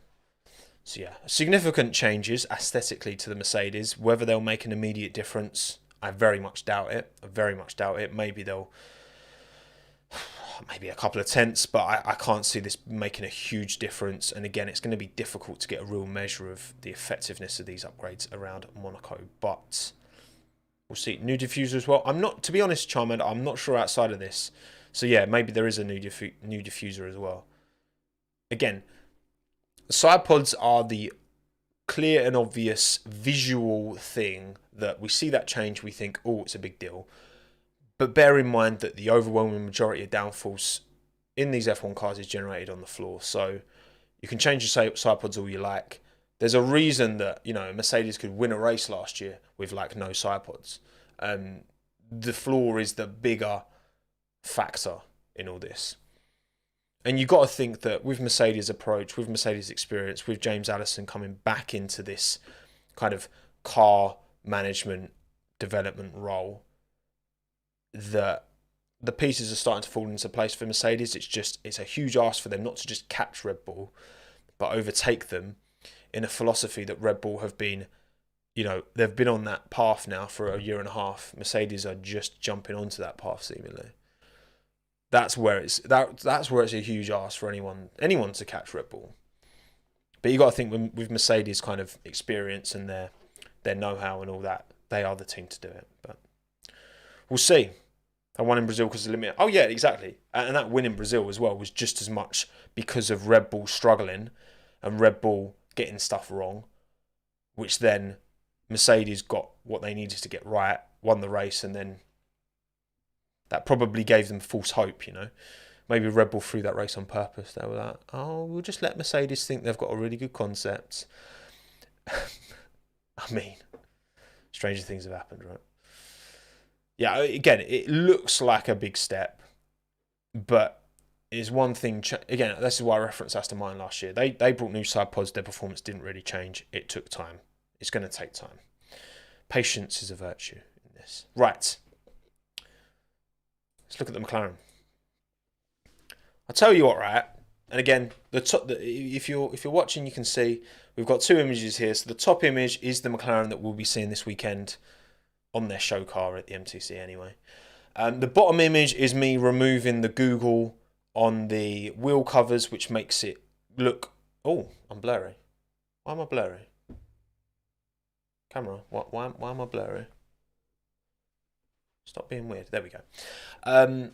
So yeah, significant changes aesthetically to the Mercedes. Whether they'll make an immediate difference, I very much doubt it. Maybe they'll, maybe a couple of tenths, but I can't see this making a huge difference. And again, it's going to be difficult to get a real measure of the effectiveness of these upgrades around Monaco. But we'll see. New diffuser as well. To be honest, Charmander, I'm not sure outside of this. So yeah, maybe there is a new diffuser as well. Again, side pods are the clear and obvious visual thing that we see that change, we think, oh, it's a big deal. But bear in mind that the overwhelming majority of downforce in these F1 cars is generated on the floor. So you can change your side pods all you like. There's a reason that, Mercedes could win a race last year with like no side pods. The floor is the bigger factor in all this. And you've got to think that with Mercedes' approach, with Mercedes' experience, with James Allison coming back into this kind of car management development role, that the pieces are starting to fall into place for Mercedes. It's a huge ask for them not to just catch Red Bull, but overtake them in a philosophy that Red Bull have been, they've been on that path now for a year and a half. Mercedes are just jumping onto that path seemingly. That's where it's a huge ask for anyone to catch Red Bull. But you got to think with Mercedes' kind of experience and their know-how and all that, they are the team to do it. But we'll see. I won in Brazil because of the limit. Oh yeah, exactly. And that win in Brazil as well was just as much because of Red Bull struggling and Red Bull getting stuff wrong, which then Mercedes got what they needed to get right, won the race, and then that probably gave them false hope, Maybe Red Bull threw that race on purpose. They were like, oh, we'll just let Mercedes think they've got a really good concept. I mean, stranger things have happened, right? Yeah, again, it looks like a big step, but is one thing. Again, this is why I referenced Aston Martin last year. They brought new side pods. Their performance didn't really change. It took time. It's going to take time. Patience is a virtue in this. Right. Let's look at the McLaren. I'll tell you what, right? And again, if you're watching, you can see we've got two images here. So the top image is the McLaren that we'll be seeing this weekend on their show car at the MTC anyway. The bottom image is me removing the Google on the wheel covers, which makes it look... Oh, I'm blurry. Why am I blurry? Camera, why am I blurry? Stop being weird. There we go.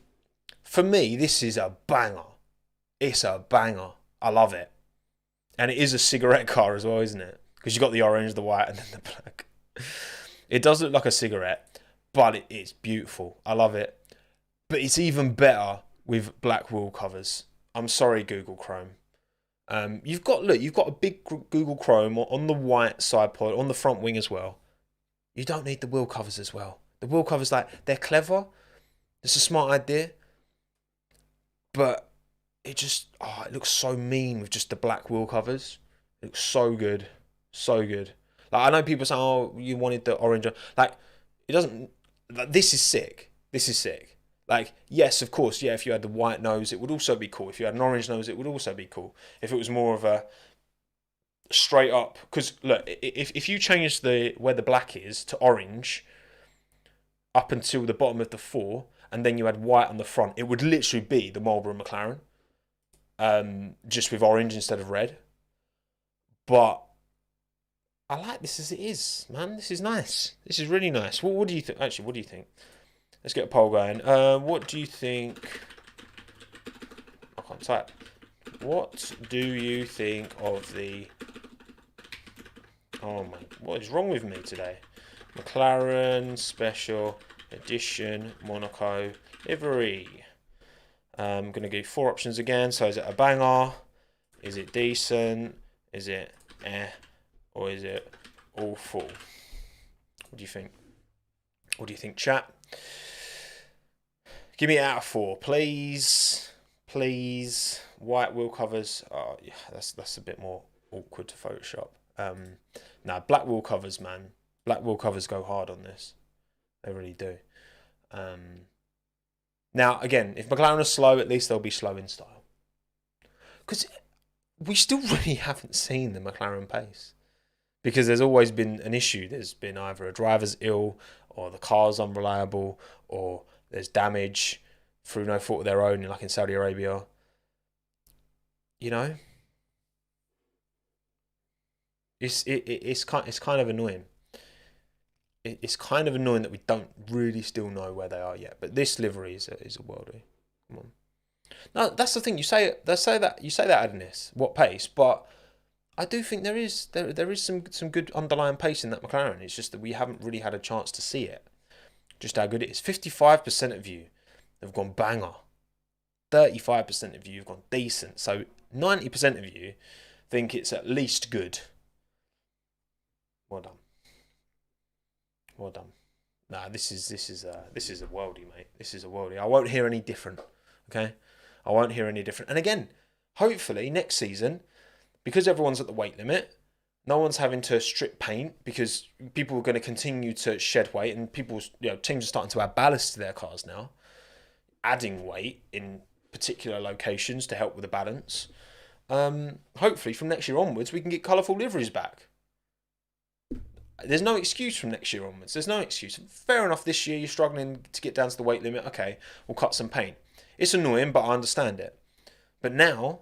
For me, this is a banger. It's a banger. I love it. And it is a cigarette car as well, isn't it? Because you've got the orange, the white, and then the black. It does look like a cigarette, but it's beautiful. I love it. But it's even better with black wheel covers. I'm sorry, Google Chrome. You've got a big Google Chrome on the white side pod, on the front wing as well. You don't need the wheel covers as well. The wheel covers, they're clever. It's a smart idea. But it looks so mean with just the black wheel covers. It looks so good. So good. I know people say, oh, you wanted the orange. It doesn't... This is sick. This is sick. Yes, of course, yeah, if you had the white nose, it would also be cool. If you had an orange nose, it would also be cool. If it was more of a straight up... Because, look, if you change where the black is to orange up until the bottom of the 4, and then you had white on the front, it would literally be the Marlboro McLaren. Just with orange instead of red. But I like this as it is, man. This is nice. This is really nice. What do you think? Actually, what do you think? Let's get a poll going. What do you think? I can't type. What do you think of the... Oh my... What is wrong with me today? McLaren Special Edition Monaco livery. I'm going to give 4 options again. So is it a banger? Is it decent? Is it or is it awful? What do you think? What do you think, chat? Give me it out of 4, please. Please. White wheel covers. Oh, yeah, that's a bit more awkward to Photoshop. Nah, black wheel covers, man. Black wheel covers go hard on this. They really do. Now, again, if McLaren are slow, at least they'll be slow in style. Because we still really haven't seen the McLaren pace. Because there's always been an issue. There's been either a driver's ill, or the car's unreliable, or there's damage through no fault of their own, like in Saudi Arabia. You know? It's kind of annoying. It's kind of annoying that we don't really still know where they are yet. But this livery is a worldie. Come on. No, that's the thing. You say that Adonis, what pace? But I do think there is some good underlying pace in that McLaren. It's just that we haven't really had a chance to see it. Just how good it is. 55% of you have gone banger. 35% of you have gone decent. So 90% of you think it's at least good. Well done. Well done. Nah, this is a worldie, mate. This is a worldie. I won't hear any different. Okay, I won't hear any different. And again, hopefully next season, because everyone's at the weight limit, no one's having to strip paint because people are going to continue to shed weight, and teams are starting to add ballast to their cars now, adding weight in particular locations to help with the balance. Hopefully from next year onwards, we can get colourful liveries back. There's no excuse from next year onwards. There's no excuse. Fair enough, this year you're struggling to get down to the weight limit. Okay, we'll cut some paint. It's annoying, but I understand it. But now,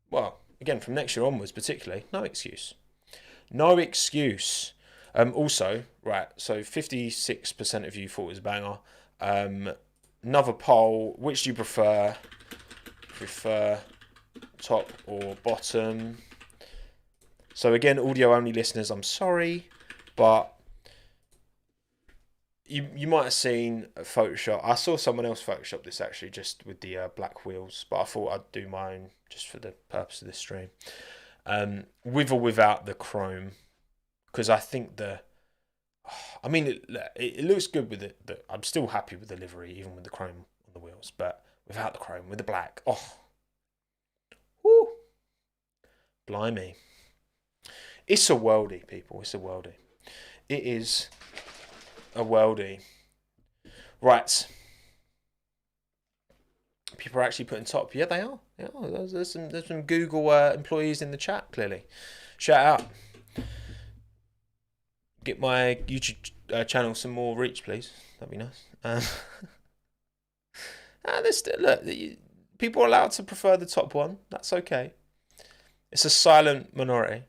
well, again, from next year onwards particularly, no excuse. No excuse. Also, right, so 56% of you thought it was a banger. Another poll, which do you prefer? Prefer top or bottom? So again, audio-only listeners, I'm sorry, but you might have seen a Photoshop. I saw someone else Photoshop this actually, just with the black wheels, but I thought I'd do mine just for the purpose of this stream. With or without the chrome, because I think it looks good with it. I'm still happy with the livery, even with the chrome on the wheels, but without the chrome, with the black, whoo, blimey. It's a worldie, people. It's a worldie. It is a worldie. Right. People are actually putting top. Yeah, they are. Yeah, there's some Google employees in the chat, clearly. Shout out. Get my YouTube channel some more reach, please. That'd be nice. Look, people are allowed to prefer the top one. That's okay. It's a silent minority.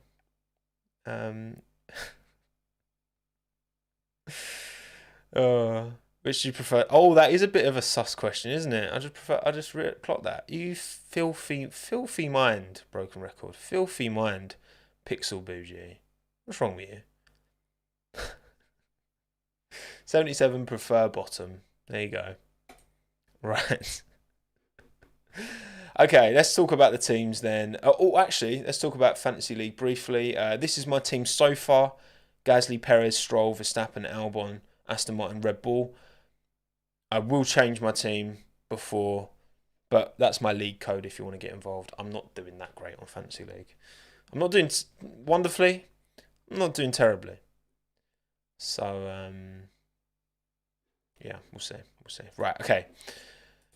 Which do you prefer? Oh, that is a bit of a sus question, isn't it? I just clocked that. You filthy mind, broken record. Filthy mind, pixel bougie. What's wrong with you? 77 prefer bottom. There you go. Right. Okay, let's talk about the teams then. Actually, let's talk about Fantasy League briefly. This is my team so far. Gasly, Perez, Stroll, Verstappen, Albon, Aston Martin, Red Bull. I will change my team before, but that's my league code if you want to get involved. I'm not doing that great on Fantasy League. I'm not doing wonderfully. I'm not doing terribly. So, yeah, we'll see. Right, okay.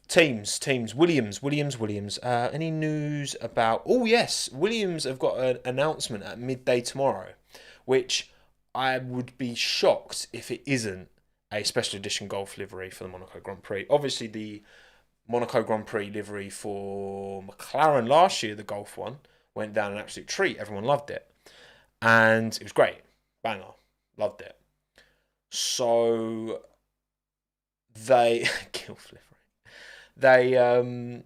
Teams. Williams. Any news about... Oh, yes. Williams have got an announcement at midday tomorrow, which I would be shocked if it isn't a special edition Golf livery for the Monaco Grand Prix. Obviously, the Monaco Grand Prix livery for McLaren last year, the Golf one, went down an absolute treat. Everyone loved it. And it was great. Banger. Loved it. So, they... Golf livery. They haven't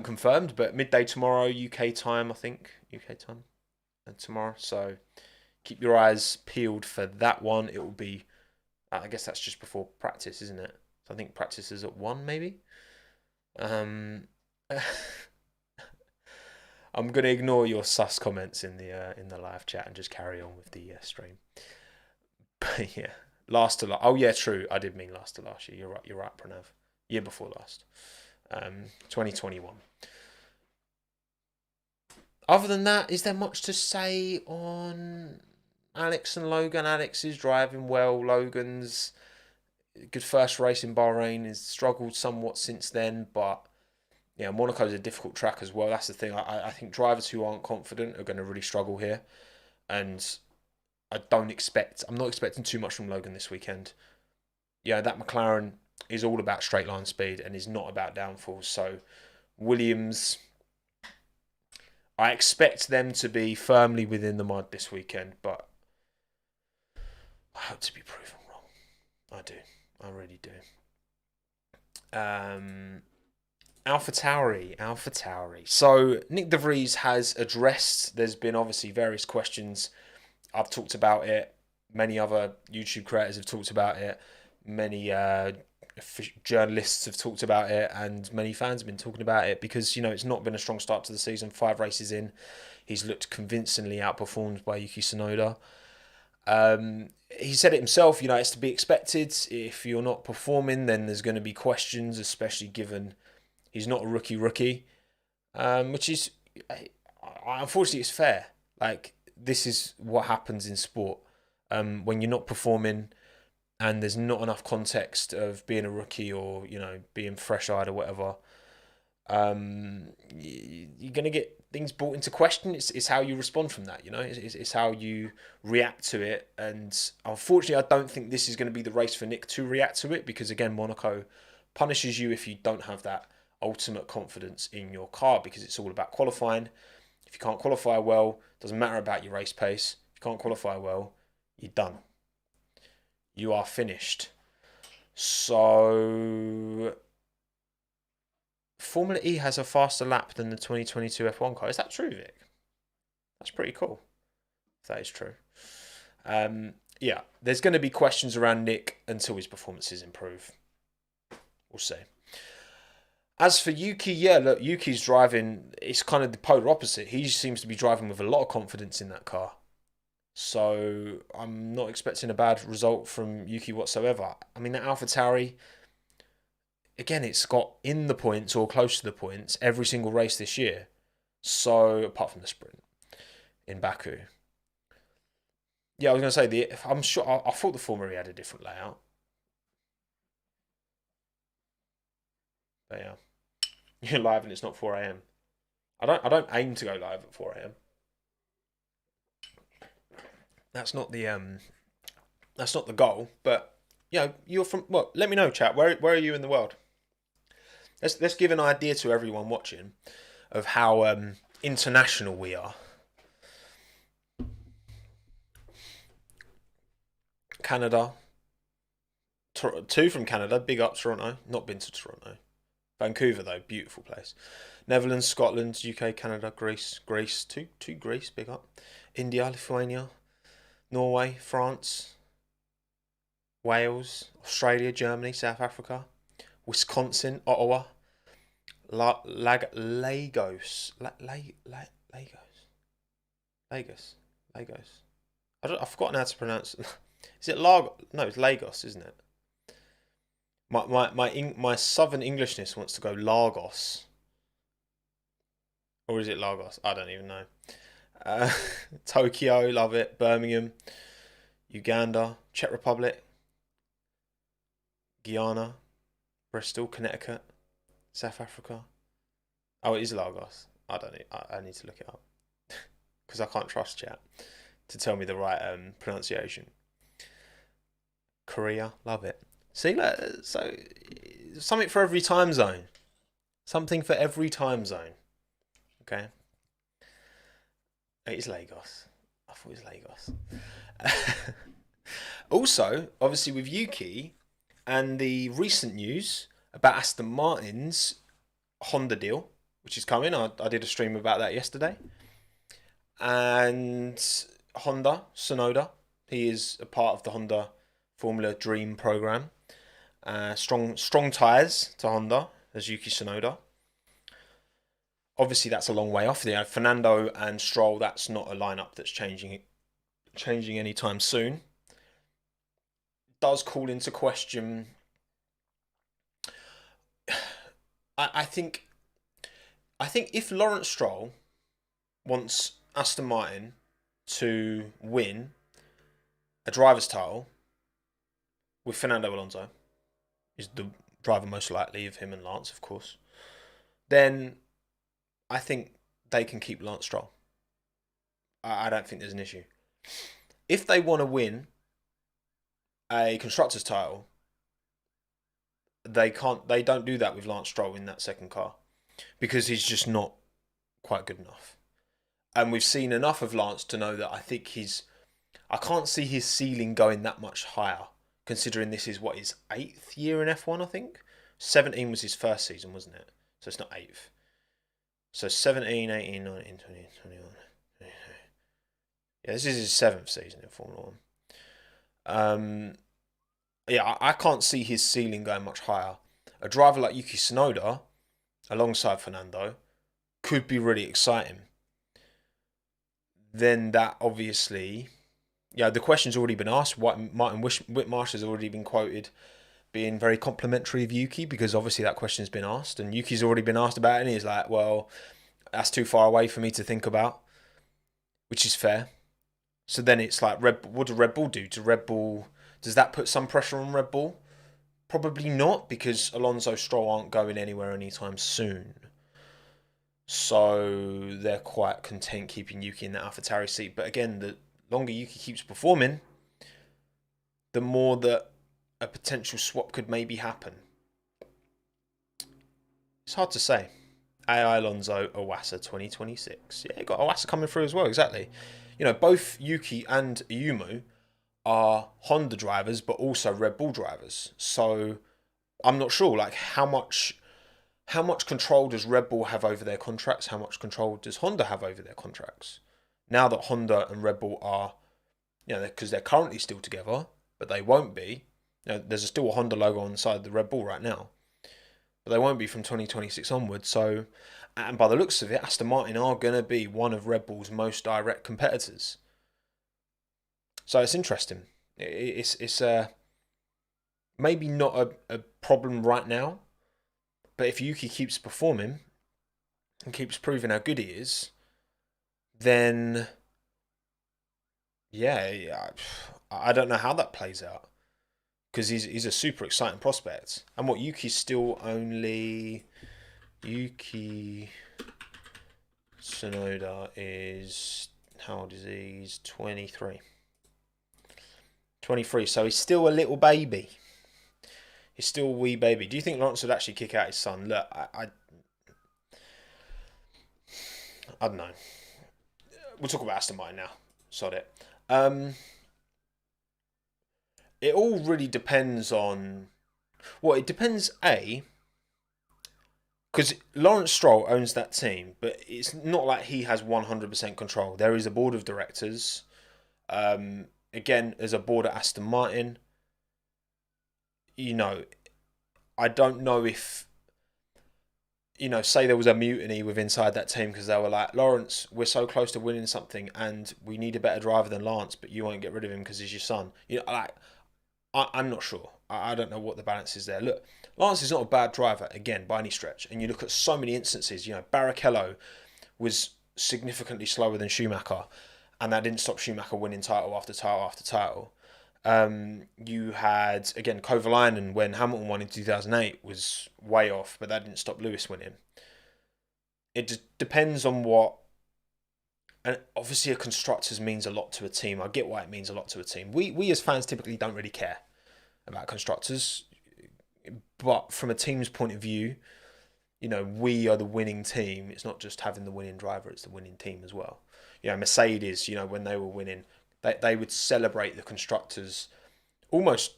confirmed, but midday tomorrow, UK time, I think. UK time tomorrow. So keep your eyes peeled for that one. It will be, I guess that's just before practice, isn't it? So I think practice is at 1, maybe. I'm going to ignore your sus comments in the live chat and just carry on with the stream. But yeah, Last to last. Oh yeah, true. I did mean last to last year. You're right. You're right, Pranav. Year before last. 2021. Other than that, is there much to say on Alex and Logan? Alex is driving well. Logan's good first race in Bahrain. Has struggled somewhat since then, but yeah, Monaco's a difficult track as well. That's the thing. I think drivers who aren't confident are going to really struggle here, and I'm not expecting too much from Logan this weekend. Yeah, that McLaren is all about straight line speed and is not about downfalls. So Williams, I expect them to be firmly within the mud this weekend, but I hope to be proven wrong. I do. I really do. Alpha Tauri. So Nick De Vries has addressed, there's been obviously various questions. I've talked about it. Many other YouTube creators have talked about it. Many journalists have talked about it, and many fans have been talking about it because, you know, it's not been a strong start to the season. 5 races in, he's looked convincingly outperformed by Yuki Tsunoda. He said it himself, you know, it's to be expected. If you're not performing, then there's going to be questions, especially given he's not a rookie, which is, unfortunately, it's fair. Like, this is what happens in sport. When you're not performing and there's not enough context of being a rookie or, you know, being fresh-eyed or whatever, you're going to get things brought into question. It's how you respond from that, you know. It's how you react to it. And unfortunately, I don't think this is going to be the race for Nick to react to it because, again, Monaco punishes you if you don't have that ultimate confidence in your car because it's all about qualifying. If you can't qualify well, it doesn't matter about your race pace. If you can't qualify well, you're done. You are finished. So Formula E has a faster lap than the 2022 F1 car. Is that true, Vic? That's pretty cool, if that is true. Yeah, there's going to be questions around Nick until his performances improve. We'll see. As for Yuki, yeah, look, Yuki's driving, it's kind of the polar opposite. He seems to be driving with a lot of confidence in that car. So I'm not expecting a bad result from Yuki whatsoever. I mean, that AlphaTauri, again, it's got in the points or close to the points every single race this year. So, apart from the sprint in Baku. Yeah, I was going to say, I'm sure, I thought the Formula E had a different layout. But yeah. You're live and it's not 4 a.m. I don't aim to go live at 4 a.m. That's not the goal. But you know, you're from, well, let me know, chat. Where are you in the world? Let's give an idea to everyone watching of how international we are. Canada. 2 from Canada. Big up Toronto. Not been to Toronto. Vancouver though, beautiful place. Netherlands, Scotland, UK, Canada, Greece, two Greece, big up. India, Lithuania, Norway, France, Wales, Australia, Germany, South Africa, Wisconsin, Ottawa, Lagos. I've forgotten how to pronounce it. Is it Lagos? No, it's Lagos, isn't it? My southern Englishness wants to go Lagos. Or is it Lagos? I don't even know. Tokyo, love it. Birmingham, Uganda, Czech Republic, Guyana, Bristol, Connecticut, South Africa. Oh, it is Lagos. I need to look it up. Because I can't trust chat to tell me the right pronunciation. Korea, love it. See, so something for every time zone. Something for every time zone. Okay. It is Lagos. I thought it was Lagos. Also, obviously with Yuki and the recent news about Aston Martin's Honda deal, which is coming. I did a stream about that yesterday. And Honda, Tsunoda, he is a part of the Honda Formula Dream program. Strong ties to Honda as Yuki Tsunoda. Obviously, that's a long way off. Fernando and Stroll, that's not a lineup that's changing anytime soon. does call into question. I think if Lawrence Stroll wants Aston Martin to win a driver's title with Fernando Alonso, is the driver most likely of him and Lance, of course, then I think they can keep Lance Stroll. I don't think there's an issue. If they want to win a constructor's title, they can't. They don't do that with Lance Stroll in that second car because he's just not quite good enough. And we've seen enough of Lance to know that I think I can't see his ceiling going that much higher, considering this is what his 8th year in F1, I think. 17 was his first season, wasn't it? So it's not 8th. So 17, 18, 19, 20, 21. Yeah, this is his 7th season in Formula 1. Yeah, I can't see his ceiling going much higher. A driver like Yuki Tsunoda, alongside Fernando, could be really exciting. Then that obviously, the question's already been asked. Martin Whitmarsh has already been quoted being very complimentary of Yuki, because obviously that question's been asked, and Yuki's already been asked about it, and he's like, well, that's too far away for me to think about, which is fair. So then it's like, what do Red Bull do? Does that put some pressure on Red Bull? Probably not, because Alonso, Stroll aren't going anywhere anytime soon. So they're quite content keeping Yuki in that AlphaTauri seat. But again, the longer Yuki keeps performing, the more that a potential swap could maybe happen. It's hard to say. AI Alonso, Iwasa 2026. Yeah, you got Iwasa coming through as well, exactly. Both Yuki and Ayumu are Honda drivers, but also Red Bull drivers. So I'm not sure, like, how much control does Red Bull have over their contracts? How much control does Honda have over their contracts? Now that Honda and Red Bull are, because they're currently still together, but they won't be. There's still a Honda logo on the side of the Red Bull right now, but they won't be from 2026 onwards. So, and by the looks of it, Aston Martin are going to be one of Red Bull's most direct competitors. So it's interesting. It's maybe not a problem right now, but if Yuki keeps performing and keeps proving how good he is, then I don't know how that plays out, because he's a super exciting prospect. And Yuki Tsunoda is, how old is he? He's 23. 23, so he's still a little baby. He's still a wee baby. Do you think Lawrence would actually kick out his son? Look, I don't know. We'll talk about Aston Martin now. Sod it. It all really depends on... Well, it depends, because Lawrence Stroll owns that team, but it's not like he has 100% control. There is a board of directors. Again, there's a board at Aston Martin. I don't know if, say there was a mutiny within inside that team because they were like, Lawrence, we're so close to winning something and we need a better driver than Lance, but you won't get rid of him because he's your son. I'm not sure. I don't know what the balance is there. Look, Lance is not a bad driver, again, by any stretch. And you look at so many instances, Barrichello was significantly slower than Schumacher, and that didn't stop Schumacher winning title after title after title. You had, again, Kovalainen when Hamilton won in 2008 was way off, but that didn't stop Lewis winning. It just depends on what... And obviously a constructors means a lot to a team. I get why it means a lot to a team. We as fans typically don't really care about constructors, but from a team's point of view, we are the winning team. It's not just having the winning driver, it's the winning team as well. Mercedes, when they were winning, they would celebrate the constructors almost,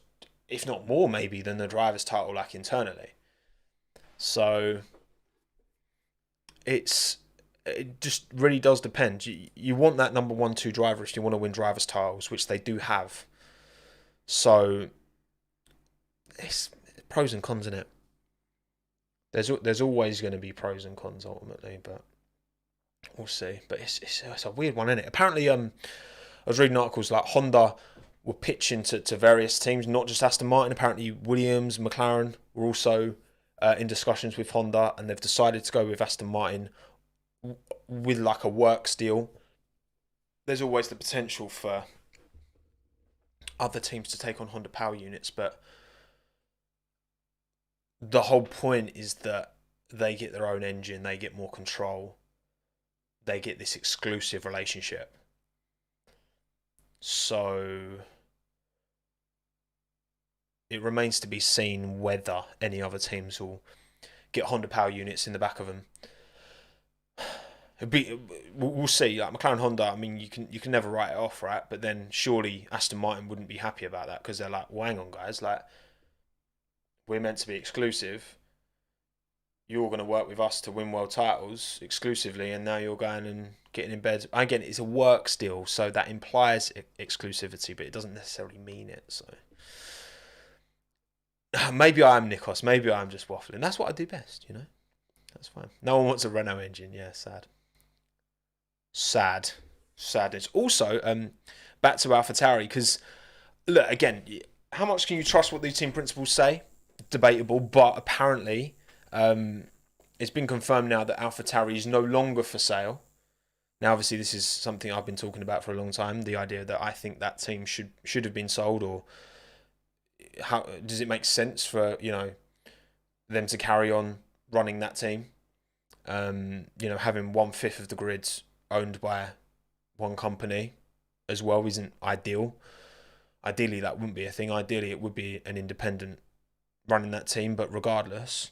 if not more maybe, than the driver's title, like internally. So it just really does depend. You want that number 1, 2 driver if you want to win driver's titles, which they do have. So it's pros and cons in it. There's always going to be pros and cons ultimately, but we'll see. But it's a weird one, isn't it? Apparently, I was reading articles like Honda were pitching to various teams, not just Aston Martin. Apparently, Williams, McLaren were also in discussions with Honda, and they've decided to go with Aston Martin with like a works deal. There's always the potential for other teams to take on Honda power units, but the whole point is that they get their own engine, they get more control, they get this exclusive relationship. So it remains to be seen whether any other teams will get Honda power units in the back of them. We'll see. Like McLaren, Honda, I mean, you can never write it off, right? But then surely Aston Martin wouldn't be happy about that, because they're like, well, hang on, guys, like, we're meant to be exclusive. You're going to work with us to win world titles exclusively, and now you're going and getting in bed. Again, it's a works deal, so that implies exclusivity, but it doesn't necessarily mean it. So maybe I am Nikos, maybe I'm just waffling. That's what I do best, you know. That's fine. No one wants a Renault engine. Yeah, sad. It's also back to AlphaTauri, because look, again, how much can you trust what these team principals say? Debatable, but apparently it's been confirmed now that AlphaTauri is no longer for sale. Now, obviously, this is something I've been talking about for a long time, the idea that I think that team should have been sold, or how does it make sense for, you know, them to carry on running that team? You know, having 1/5 of the grids owned by one company as well isn't ideal. Ideally, that wouldn't be a thing. Ideally, it would be an independent running that team. But regardless,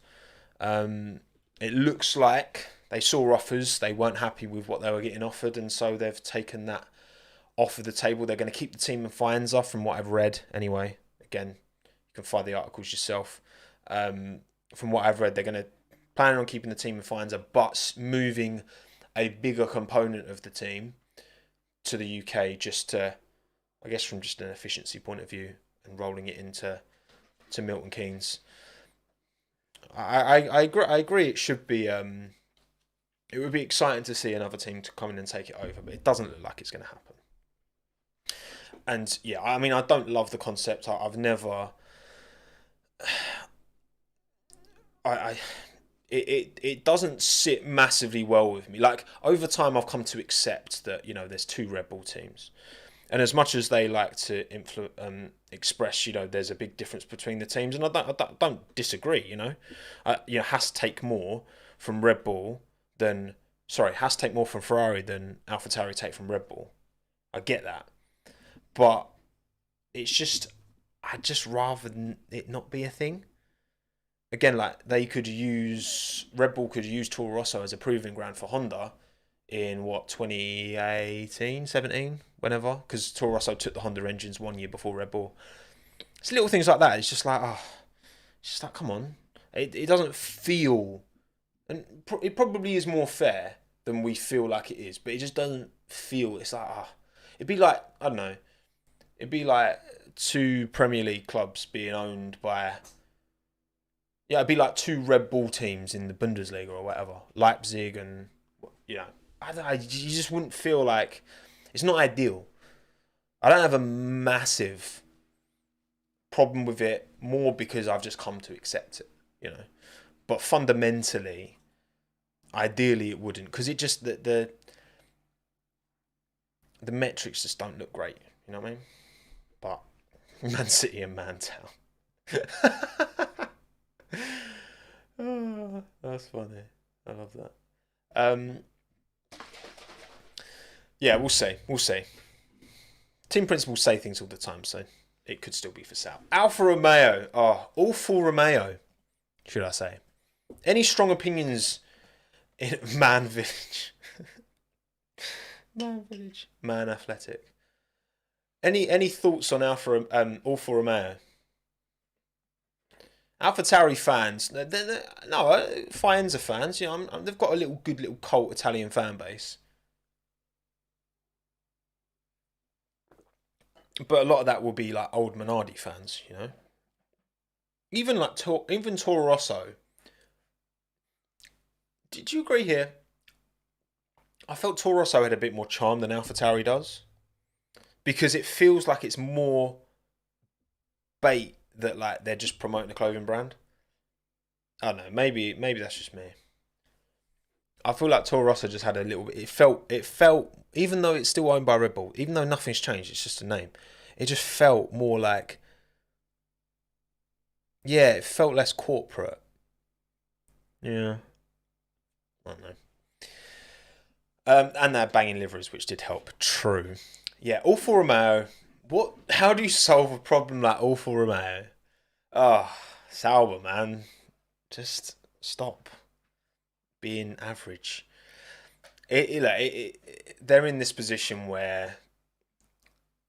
it looks like they saw offers. They weren't happy with what they were getting offered, and so they've taken that off of the table. They're going to keep the team and fines off, from what I've read anyway. Again, you can find the articles yourself. From what I've read, they're going to plan on keeping the team and fines, but moving a bigger component of the team to the UK, just to, I guess, from just an efficiency point of view, and rolling it into Milton Keynes. I agree. It should be. It would be exciting to see another team to come in and take it over, but it doesn't look like it's going to happen. And yeah, I mean, I don't love the concept. I've never. It doesn't sit massively well with me. Like, over time, I've come to accept that, you know, there's two Red Bull teams, and as much as they like to express, you know, there's a big difference between the teams, and I don't disagree. You know, Haas take more from Red Bull than Haas take more from Ferrari than AlphaTauri take from Red Bull. I get that, but it's just, I'd just rather it not be a thing. Again, like, Red Bull could use Toro Rosso as a proving ground for Honda in, 2018, 17, whenever, because Toro Rosso took the Honda engines 1 year before Red Bull. It's little things like that. It's just like, come on. It doesn't feel, and it probably is more fair than we feel like it is, but it just doesn't feel, it's like, it'd be like, I don't know, it'd be like two Premier League clubs being owned by, yeah, it'd be like two Red Bull teams in the Bundesliga or whatever, Leipzig, and, you know, you just wouldn't feel like, it's not ideal. I don't have a massive problem with it, more because I've just come to accept it, you know. But fundamentally, ideally it wouldn't, because it just, the metrics just don't look great, you know what I mean? But Man City and Mantown. Oh, that's funny. I love that. Yeah, we'll see. Team principals say things all the time, so it could still be for sale. Alfa Romeo. Awful Romeo, should I say. Any strong opinions in Man Village? Man Athletic. Any thoughts on Alfa Romeo? AlphaTauri fans, no, Faenza fans. You know, they've got a good little cult Italian fan base, but a lot of that will be like old Minardi fans. You know, even Toro Rosso. Did you agree here? I felt Toro Rosso had a bit more charm than AlphaTauri does. because it feels like it's more bait that like they're just promoting a clothing brand. I don't know. Maybe that's just me. I feel like Toro Rosso just had a little bit. It felt, even though it's still owned by Red Bull, even though nothing's changed, it's just a name. It just felt more like, yeah, it felt less corporate. Yeah, I don't know. And they're banging liveries, which did help. True. Yeah, Alfa Romeo. What? How do you solve a problem like Alfa Romeo? Oh, Sauber, man. Just stop being average. They're in this position where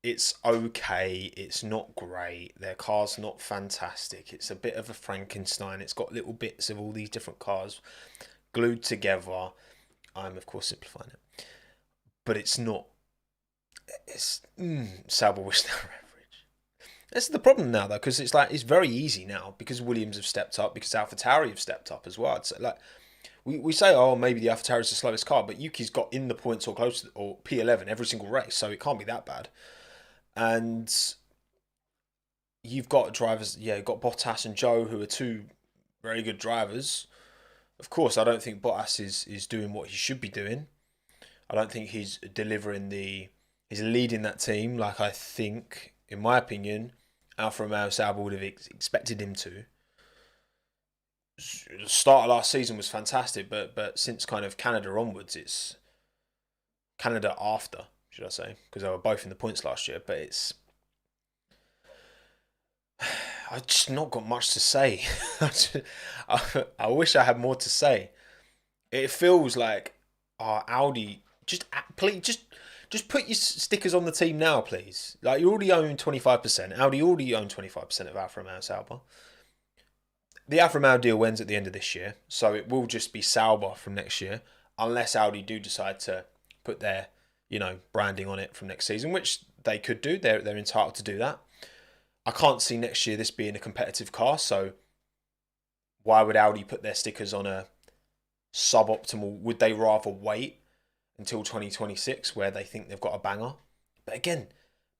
it's okay, it's not great, their car's not fantastic, it's a bit of a Frankenstein, it's got little bits of all these different cars glued together. I'm, of course, simplifying it. But it's not. Sauber wish they were average. That's the problem now, though, because it's very easy now because Williams have stepped up, because AlphaTauri have stepped up as well. It's like, we say, oh, maybe the AlphaTauri is the slowest car, but Yuki's got in the points or close to, or P11 every single race, so it can't be that bad. And you've got drivers, you've got Bottas and Joe, who are two very good drivers. Of course, I don't think Bottas is doing what he should be doing. I don't think he's he's leading that team like I think, in my opinion, Alfa Romeo Sauber would have expected him to. The start of last season was fantastic, but since kind of Canada onwards, it's Canada after, should I say, because they were both in the points last year. But I've just not got much to say. I wish I had more to say. It feels like, Audi, just put your stickers on the team now, please. Like, you already own 25%. Audi already own 25% of Alfa Romeo Sauber. The Alfa Romeo deal ends at the end of this year, so it will just be Sauber from next year, unless Audi do decide to put their, branding on it from next season, which they could do. They're entitled to do that. I can't see next year this being a competitive car, so why would Audi put their stickers on a suboptimal? Would they rather wait until 2026 where they think they've got a banger? But again,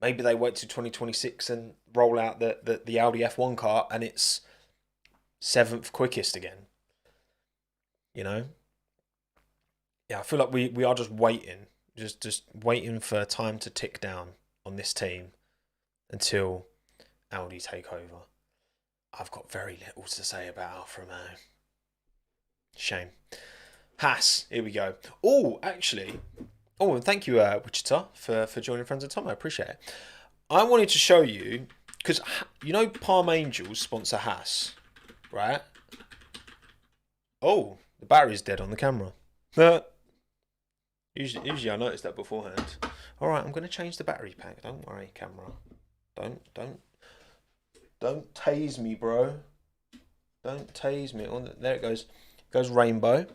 maybe they wait till 2026 and roll out the Audi F1 car and it's 7th quickest again. Yeah, I feel like we are just waiting, just waiting for time to tick down on this team until Audi take over. I've got very little to say about Alfa Romeo. Shame. Haas, here we go. Oh, actually, and thank you, Wichita, for joining Friends of Tommo. I appreciate it. I wanted to show you, because Palm Angels sponsor Haas, right? Oh, the battery's dead on the camera. Usually I notice that beforehand. All right, I'm going to change the battery pack. Don't worry, camera. Don't tase me, bro. Don't tase me. There it goes. It goes rainbow.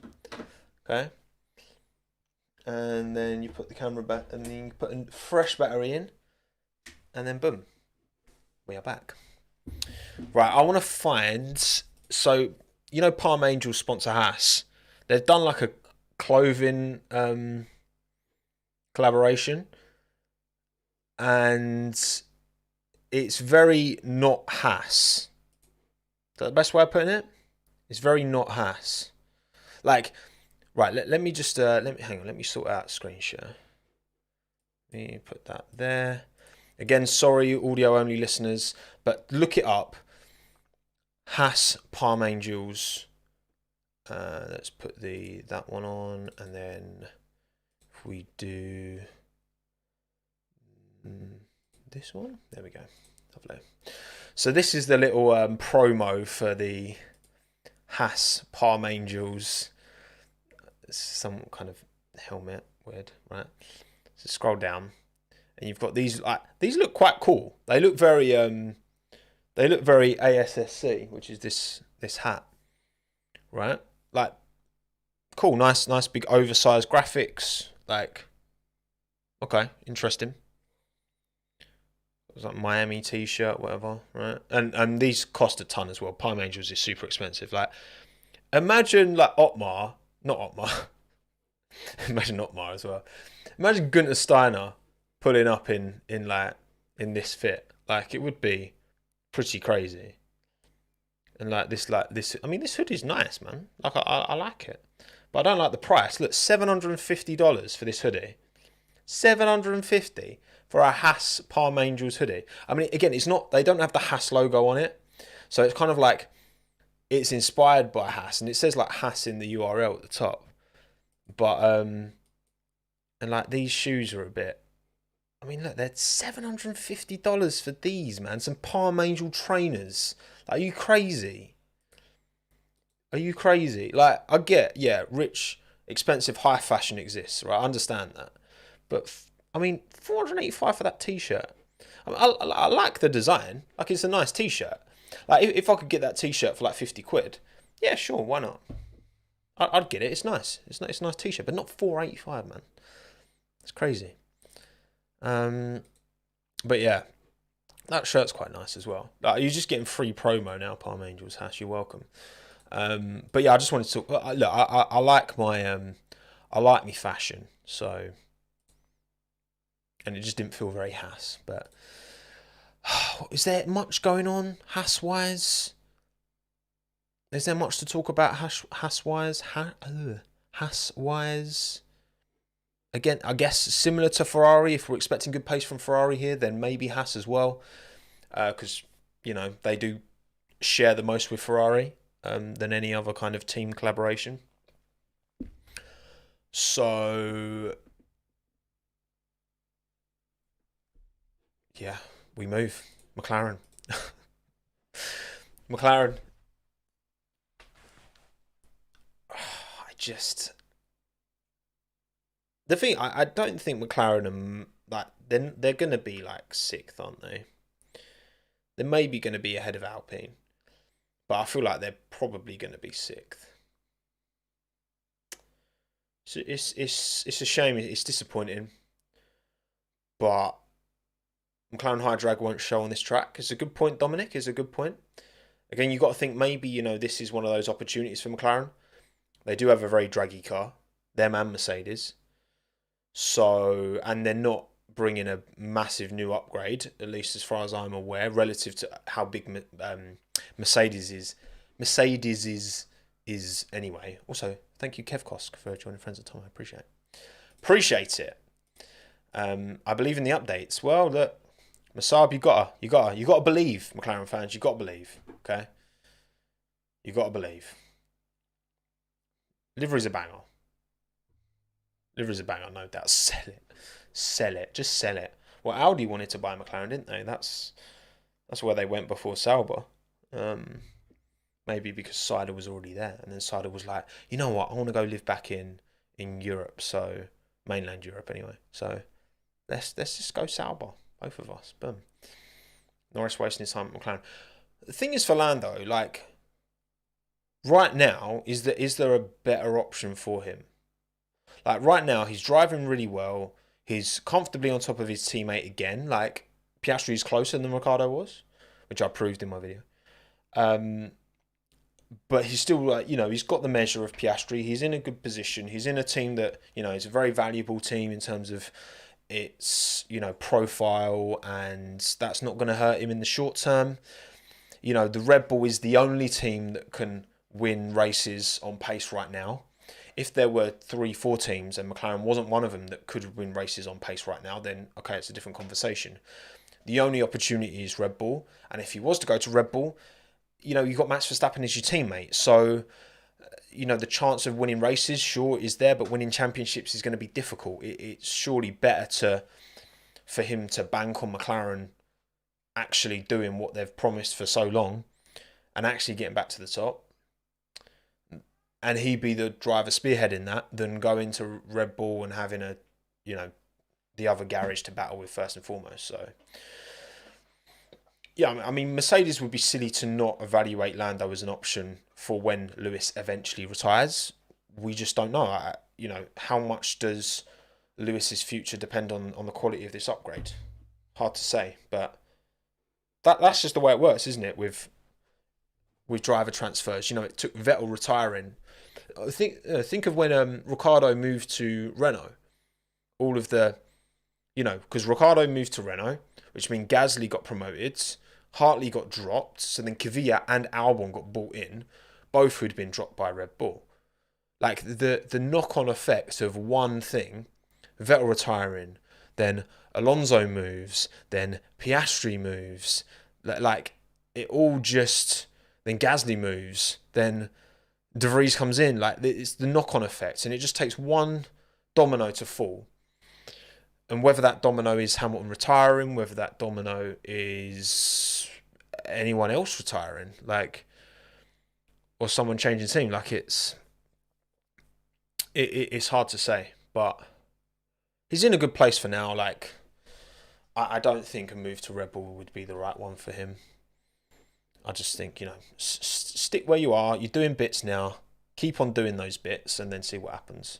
Okay. And then you put the camera back, and then you put a fresh battery in, and then boom, we are back. Right, I want to find. So Palm Angels sponsor Haas. They've done like a clothing collaboration, and it's very not Haas. Is that the best way of putting it? It's very not Haas. Like, right, let me just hang on. Let me sort out screen share. Let me put that there. Again, sorry, audio only listeners, but look it up. Haas Palm Angels. Let's put that one on, and then if we do this one, there we go. Lovely. So this is the little promo for the Haas Palm Angels. It's some kind of helmet, weird, right? So scroll down, and you've got these. These look quite cool. They look very ASSC, which is this hat, right? Like, cool, nice big oversized graphics. Like, okay, interesting. It was like Miami t-shirt, whatever, right? And these cost a ton as well. Palm Angels is super expensive. Like, imagine like Otmar, not Otmar. Imagine Otmar as well. Imagine Gunther Steiner pulling up in this fit. Like, it would be pretty crazy. And this. I mean, this hoodie's nice, man. Like, I like it, but I don't like the price. Look, $750 for this hoodie. $750 for a Haas Palm Angels hoodie. I mean, again, it's not. They don't have the Haas logo on it, so it's kind of like it's inspired by Haas, and it says like Haas in the URL at the top. But and like these shoes are a bit. I mean, look, they're $750 for these, man. Some Palm Angel trainers. Like, are you crazy? Are you crazy? Like, I get, yeah, rich, expensive, high fashion exists, right? I understand that. But, I mean, $485 for that t-shirt. I like the design. Like, it's a nice t-shirt. Like, if I could get that t-shirt for like 50 quid, yeah, sure, why not? I'd get it. It's nice. It's a nice t-shirt, but not $485, man. It's crazy. But yeah, that shirt's quite nice as well. Like, you're just getting free promo now, Palm Angels Hash. You're welcome. But yeah, I just wanted to talk. Look, I like I like me fashion. So, and it just didn't feel very Haas. But is there much going on Haas wise? Is there much to talk about Haas wise? Haas wise. Again, I guess similar to Ferrari, if we're expecting good pace from Ferrari here, then maybe Haas as well. Because, you know, they do share the most with Ferrari than any other kind of team collaboration. So, yeah, we move. McLaren. McLaren. The thing, I don't think McLaren are like they're gonna be like sixth, aren't they? They're maybe gonna be ahead of Alpine, but I feel like they're probably gonna be sixth. So it's a shame. It's disappointing, but McLaren high drag won't show on this track. It's a good point, Dominic. It's a good point. Again, you got to think maybe this is one of those opportunities for McLaren. They do have a very draggy car, them and Mercedes. So, and they're not bringing a massive new upgrade, at least as far as I'm aware, relative to how big Mercedes is. Mercedes is anyway. Also, thank you, Kev Kosk, for joining Friends at Tommo. I appreciate it. I believe in the updates. Well, look, Masab, you gotta believe, McLaren fans. You gotta believe. Okay, you gotta believe. Livery's a banger. Livery's a banger, no doubt. Sell it, just sell it. Well, Audi wanted to buy McLaren, didn't they? That's where they went before Sauber. Maybe because Sider was already there, and then Sider was like, you know what, I want to go live back in Europe, so mainland Europe anyway. So let's just go Sauber, both of us. Boom. Norris wasting his time at McLaren. The thing is for Lando, like right now, is there a better option for him? Like right now, he's driving really well. He's comfortably on top of his teammate again. Like Piastri is closer than Ricciardo was, which I proved in my video. But he's still like, he's got the measure of Piastri. He's in a good position. He's in a team that, is a very valuable team in terms of its, profile, and that's not going to hurt him in the short term. The Red Bull is the only team that can win races on pace right now. If there were 3-4 teams and McLaren wasn't one of them that could win races on pace right now, then okay, it's a different conversation. The only opportunity is Red Bull, and if he was to go to Red Bull, you've got Max Verstappen as your teammate. So, the chance of winning races, sure, is there, but winning championships is going to be difficult. It's surely better for him to bank on McLaren actually doing what they've promised for so long and actually getting back to the top. And he be the driver spearheading that than going to Red Bull and having the other garage to battle with first and foremost. So, yeah, I mean, Mercedes would be silly to not evaluate Lando as an option for when Lewis eventually retires. We just don't know. How much does Lewis's future depend on the quality of this upgrade? Hard to say, but that's just the way it works, isn't it? With driver transfers, it took Vettel retiring. Think of when Ricciardo moved to Renault. All of the, You know, because Ricciardo moved to Renault, which means Gasly got promoted, Hartley got dropped, so then Kvyat and Albon got brought in, both who'd been dropped by Red Bull. Like the knock-on effects of one thing, Vettel retiring, then Alonso moves, then Piastri moves, like it all just, then Gasly moves, then De Vries comes in, like it's the knock-on effects, and it just takes one domino to fall. And whether that domino is Hamilton retiring, whether that domino is anyone else retiring, like, or someone changing team, like it's hard to say. But he's in a good place for now. Like, I don't think a move to Red Bull would be the right one for him. I just think, you know, stick where you are. You're doing bits now. Keep on doing those bits and then see what happens.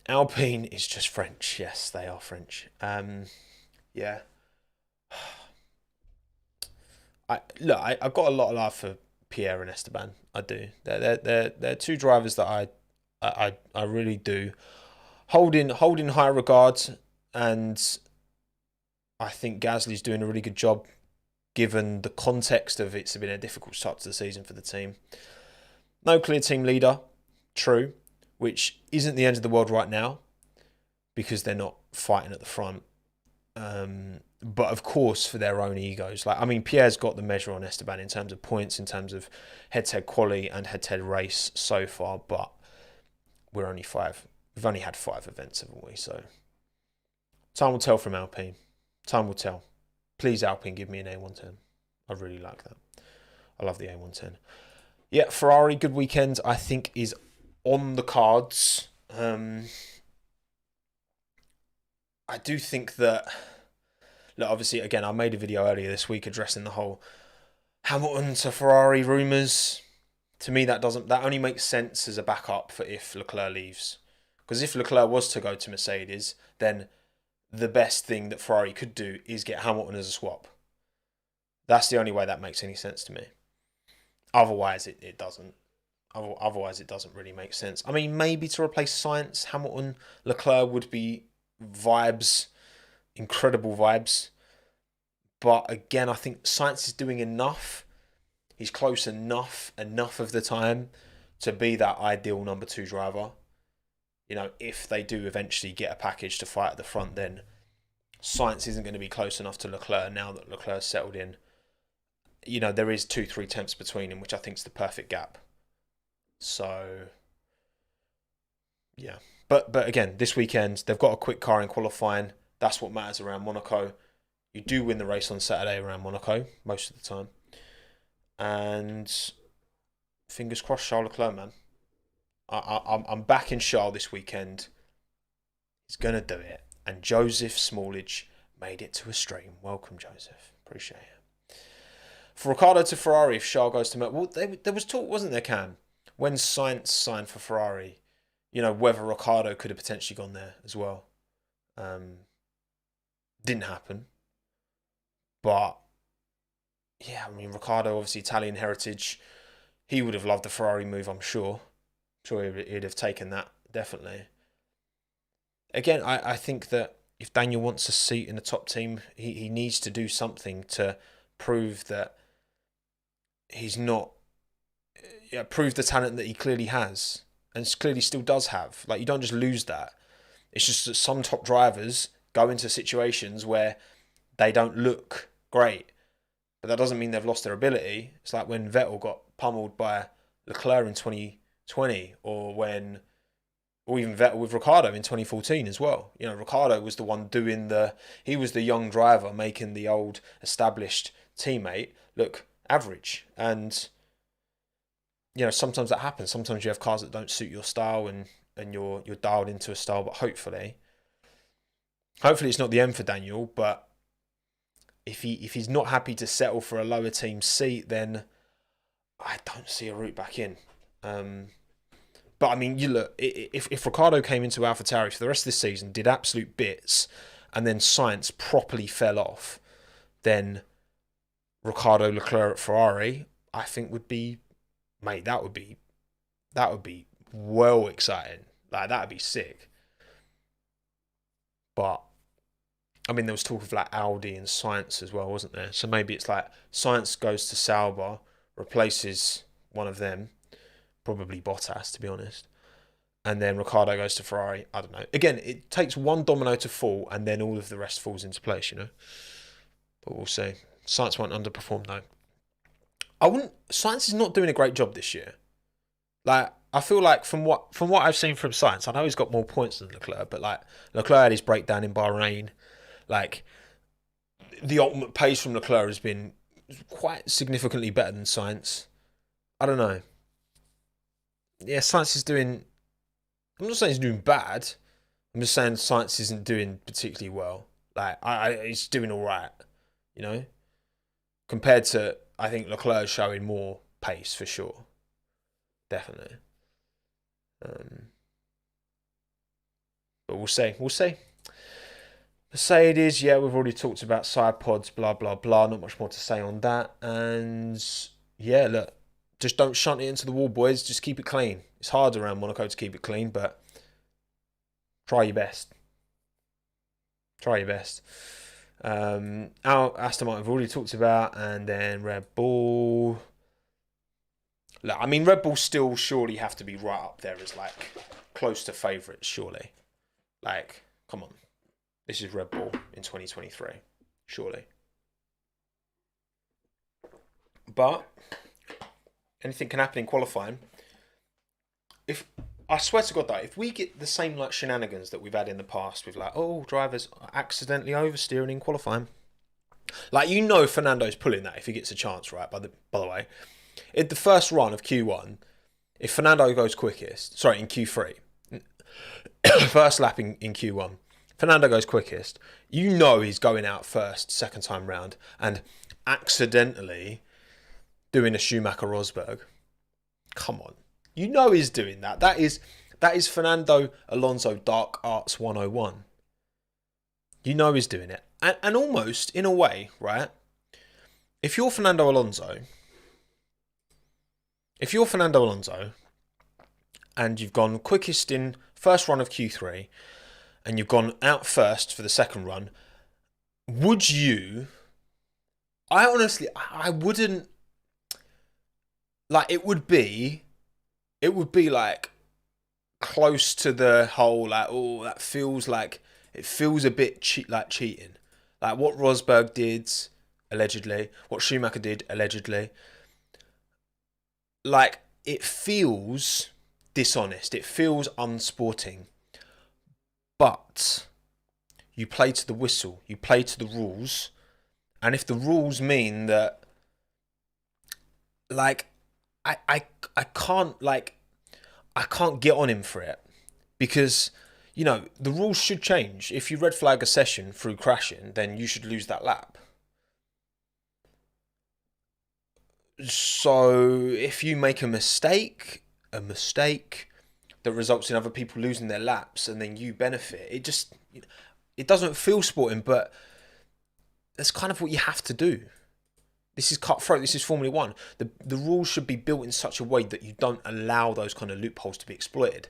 Alpine is just French. Yes, they are French. Yeah. I've got a lot of love for Pierre and Esteban. I do. They're two drivers that I really do hold in high regard, and I think Gasly's doing a really good job given the context of it's been a difficult start to the season for the team. No clear team leader, true, which isn't the end of the world right now because they're not fighting at the front. But of course, for their own egos. Like, I mean, Pierre's got the measure on Esteban in terms of points, in terms of head-to-head quali and head-to-head race so far, but we're only five. We've only had 5 events, haven't we? So time will tell from Alpine. Time will tell. Please, Alpine, give me an A110. I really like that. I love the A110. Yeah, Ferrari, good weekend, I think, is on the cards. I do think that, look, obviously, again, I made a video earlier this week addressing the whole Hamilton to Ferrari rumours. To me, that only makes sense as a backup for if Leclerc leaves. Because if Leclerc was to go to Mercedes, then the best thing that Ferrari could do is get Hamilton as a swap. That's the only way that makes any sense to me. Otherwise, it doesn't. Otherwise, it doesn't really make sense. I mean, maybe to replace Sainz, Hamilton, Leclerc would be vibes, incredible vibes. But again, I think Sainz is doing enough. He's close enough of the time to be that ideal number 2 driver. You know, if they do eventually get a package to fight at the front, then Sainz isn't going to be close enough to Leclerc now that Leclerc's settled in. You know, there is 2-3 tenths between them, which I think is the perfect gap. So, yeah. But again, this weekend, they've got a quick car in qualifying. That's what matters around Monaco. You do win the race on Saturday around Monaco, most of the time. And fingers crossed, Charles Leclerc, man. I'm backing Charles this weekend. He's going to do it. And Joseph Smallage made it to a stream. Welcome, Joseph. Appreciate it. For Ricciardo to Ferrari, if Charles goes to Well, there was talk, wasn't there, Cam? When Sainz signed for Ferrari, you know, whether Ricciardo could have potentially gone there as well. Didn't happen. But, yeah, I mean, Ricciardo, obviously Italian heritage. He would have loved the Ferrari move, I'm sure. Sure, he'd have taken that, definitely. Again, I think that if Daniel wants a seat in the top team, he needs to do something to prove that he's not... prove the talent that he clearly has, and clearly still does have. Like, you don't just lose that. It's just that some top drivers go into situations where they don't look great. But that doesn't mean they've lost their ability. It's like when Vettel got pummeled by Leclerc in 2020, or even Vettel with Ricciardo in 2014 as well. You know, Ricciardo was the one he was the young driver making the old established teammate look average. And, you know, sometimes that happens. Sometimes you have cars that don't suit your style and you're dialed into a style, but hopefully it's not the end for Daniel, but if he's not happy to settle for a lower team seat, then I don't see a route back in. But I mean, you look, if Ricciardo came into AlphaTauri for the rest of this season, did absolute bits, and then Sainz properly fell off, then Ricciardo, Leclerc at Ferrari, I think would be, mate, that would be well exciting. Like, that'd be sick. But I mean, there was talk of like Audi and Science as well, wasn't there? So maybe it's like Science goes to Sauber, replaces one of them, probably Bottas, to be honest. And then Ricciardo goes to Ferrari. I don't know. Again, it takes one domino to fall, and then all of the rest falls into place, you know. But we'll see. Science won't underperform though. I wouldn't. Science is not doing a great job this year. Like I feel like from what I've seen from Science, I know he's got more points than Leclerc, but like Leclerc had his breakdown in Bahrain. Like the ultimate pace from Leclerc has been quite significantly better than Science. I don't know. Yeah, Science is doing. I'm not saying he's doing bad. I'm just saying Science isn't doing particularly well. Like he's doing all right, you know, compared to I think Leclerc showing more pace for sure, definitely. But we'll see. We'll see. Mercedes, yeah, we've already talked about side pods, blah blah blah. Not much more to say on that. And yeah, look, just don't shunt it into the wall, boys. Just keep it clean. It's hard around Monaco to keep it clean, but try your best. Try your best. Our Aston Martin, we've already talked about, and then Red Bull. Look, I mean, Red Bull still surely have to be right up there as like close to favourites, surely. Like, come on. This is Red Bull in 2023, surely. But anything can happen in qualifying. If I swear to God though, if we get the same like shenanigans that we've had in the past with like, oh, drivers accidentally oversteering in qualifying, like you know Fernando's pulling that if he gets a chance, right? By the way, in the first run of Q1, if Fernando goes quickest, sorry, in Q3, first lap in Q1, Fernando goes quickest, you know he's going out first, second time round, and accidentally doing a Schumacher-Rosberg. Come on. You know he's doing that. That is Fernando Alonso Dark Arts 101. You know he's doing it. And almost, in a way, right? If you're Fernando Alonso, and you've gone quickest in first run of Q3, and you've gone out first for the second run, would you... I wouldn't... Like, it would be like close to the whole, like, oh, that feels like... It feels a bit like cheating. Like what Rosberg did, allegedly. What Schumacher did, allegedly. Like, it feels dishonest. It feels unsporting. But you play to the whistle. You play to the rules. And if the rules mean that, like, I can't, like, I can't get on him for it. Because, you know, the rules should change. If you red flag a session through crashing, then you should lose that lap. So if you make a mistake that results in other people losing their laps and then you benefit, it doesn't feel sporting, but that's kind of what you have to do. This is cutthroat. This is Formula One. The rules should be built in such a way that you don't allow those kind of loopholes to be exploited.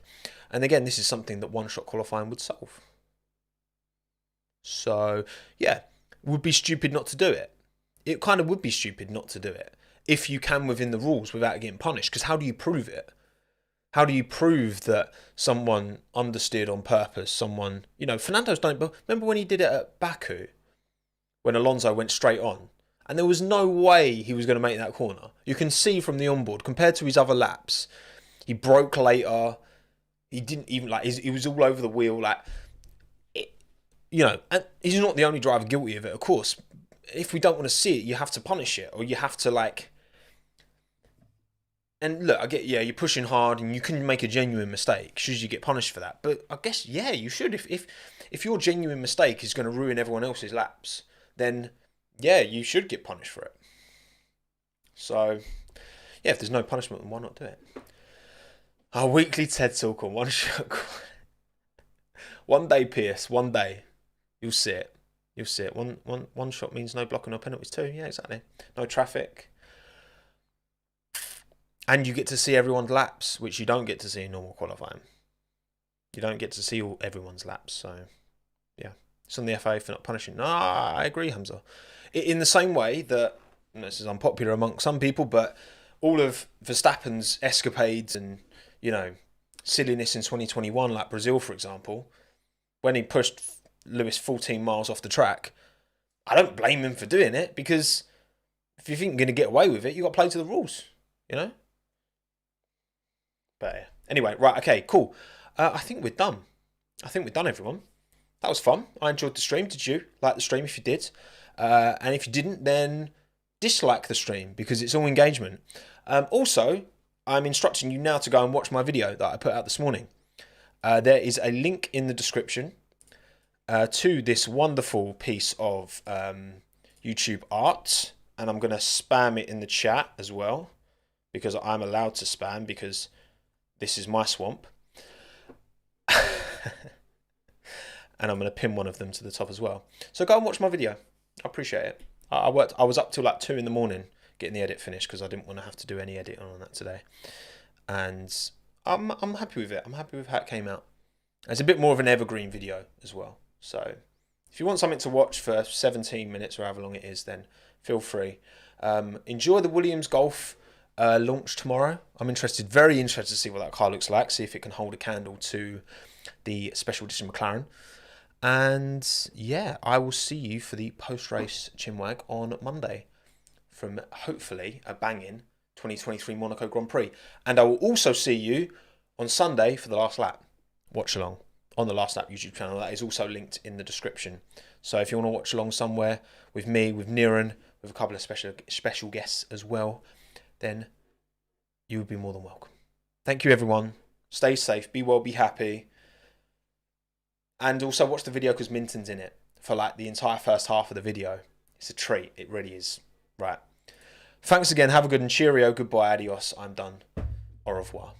And again, this is something that one-shot qualifying would solve. So, yeah, would be stupid not to do it. It kind of would be stupid not to do it if you can within the rules without getting punished. Because how do you prove it? How do you prove that someone understeered on purpose? Someone, you know, Fernando's don't. Remember when he did it at Baku, when Alonso went straight on, and there was no way he was going to make that corner. You can see from the onboard compared to his other laps, he broke later. He didn't even he was all over the wheel, like, you know. And he's not the only driver guilty of it, of course. If we don't want to see it, you have to punish it, or you have to like. And look, I get, yeah, you're pushing hard and you can make a genuine mistake. Should you get punished for that? But I guess, yeah, you should. If your genuine mistake is going to ruin everyone else's laps, then, yeah, you should get punished for it. So, yeah, if there's no punishment, then why not do it? Our weekly TED Talk on one shot. One day, Pierce, one day. You'll see it. You'll see it. One shot means no blocking or penalties too. Yeah, exactly. No traffic. And you get to see everyone's laps, which you don't get to see in normal qualifying. You don't get to see everyone's laps, so yeah, It's on the FA for not punishing. No, I agree, Hamza. In the same way that, and this is unpopular among some people, but all of Verstappen's escapades and, you know, silliness in 2021, like Brazil, for example, when he pushed Lewis 14 miles off the track, I don't blame him for doing it, because if you think you're going to get away with it, you got to play to the rules, you know? But yeah. Anyway, right, okay, cool. I think we're done. Everyone. That was fun. I enjoyed the stream. Did you like the stream? If you did. And if you didn't, then dislike the stream, because it's all engagement. Also, I'm instructing you now to go and watch my video that I put out this morning. There is a link in the description to this wonderful piece of YouTube art. And I'm going to spam it in the chat as well, because I'm allowed to spam, because this is my swamp. And I'm going to pin one of them to the top as well. So go and watch my video. I appreciate it. I was up till like 2 in the morning getting the edit finished, because I didn't want to have to do any editing on that today. And I'm happy with it. I'm happy with how it came out. It's a bit more of an evergreen video as well. So if you want something to watch for 17 minutes or however long it is, then feel free. Enjoy the Williams Golf launch tomorrow. I'm very interested to see what that car looks like, see if it can hold a candle to the special edition McLaren. And yeah, I will see you for the post-race Chinwag on Monday from hopefully a banging 2023 Monaco Grand Prix. And I will also see you on Sunday for the last lap. Watch along on the Last Lap YouTube channel. That is also linked in the description. So if you want to watch along somewhere with me, with Niran, with a couple of special guests as well, then you would be more than welcome. Thank you, everyone. Stay safe, be well, be happy. And also watch the video, because Minton's in it for like the entire first half of the video. It's a treat. It really is. Right. Thanks again. Have a good and cheerio. Goodbye. Adios. I'm done. Au revoir.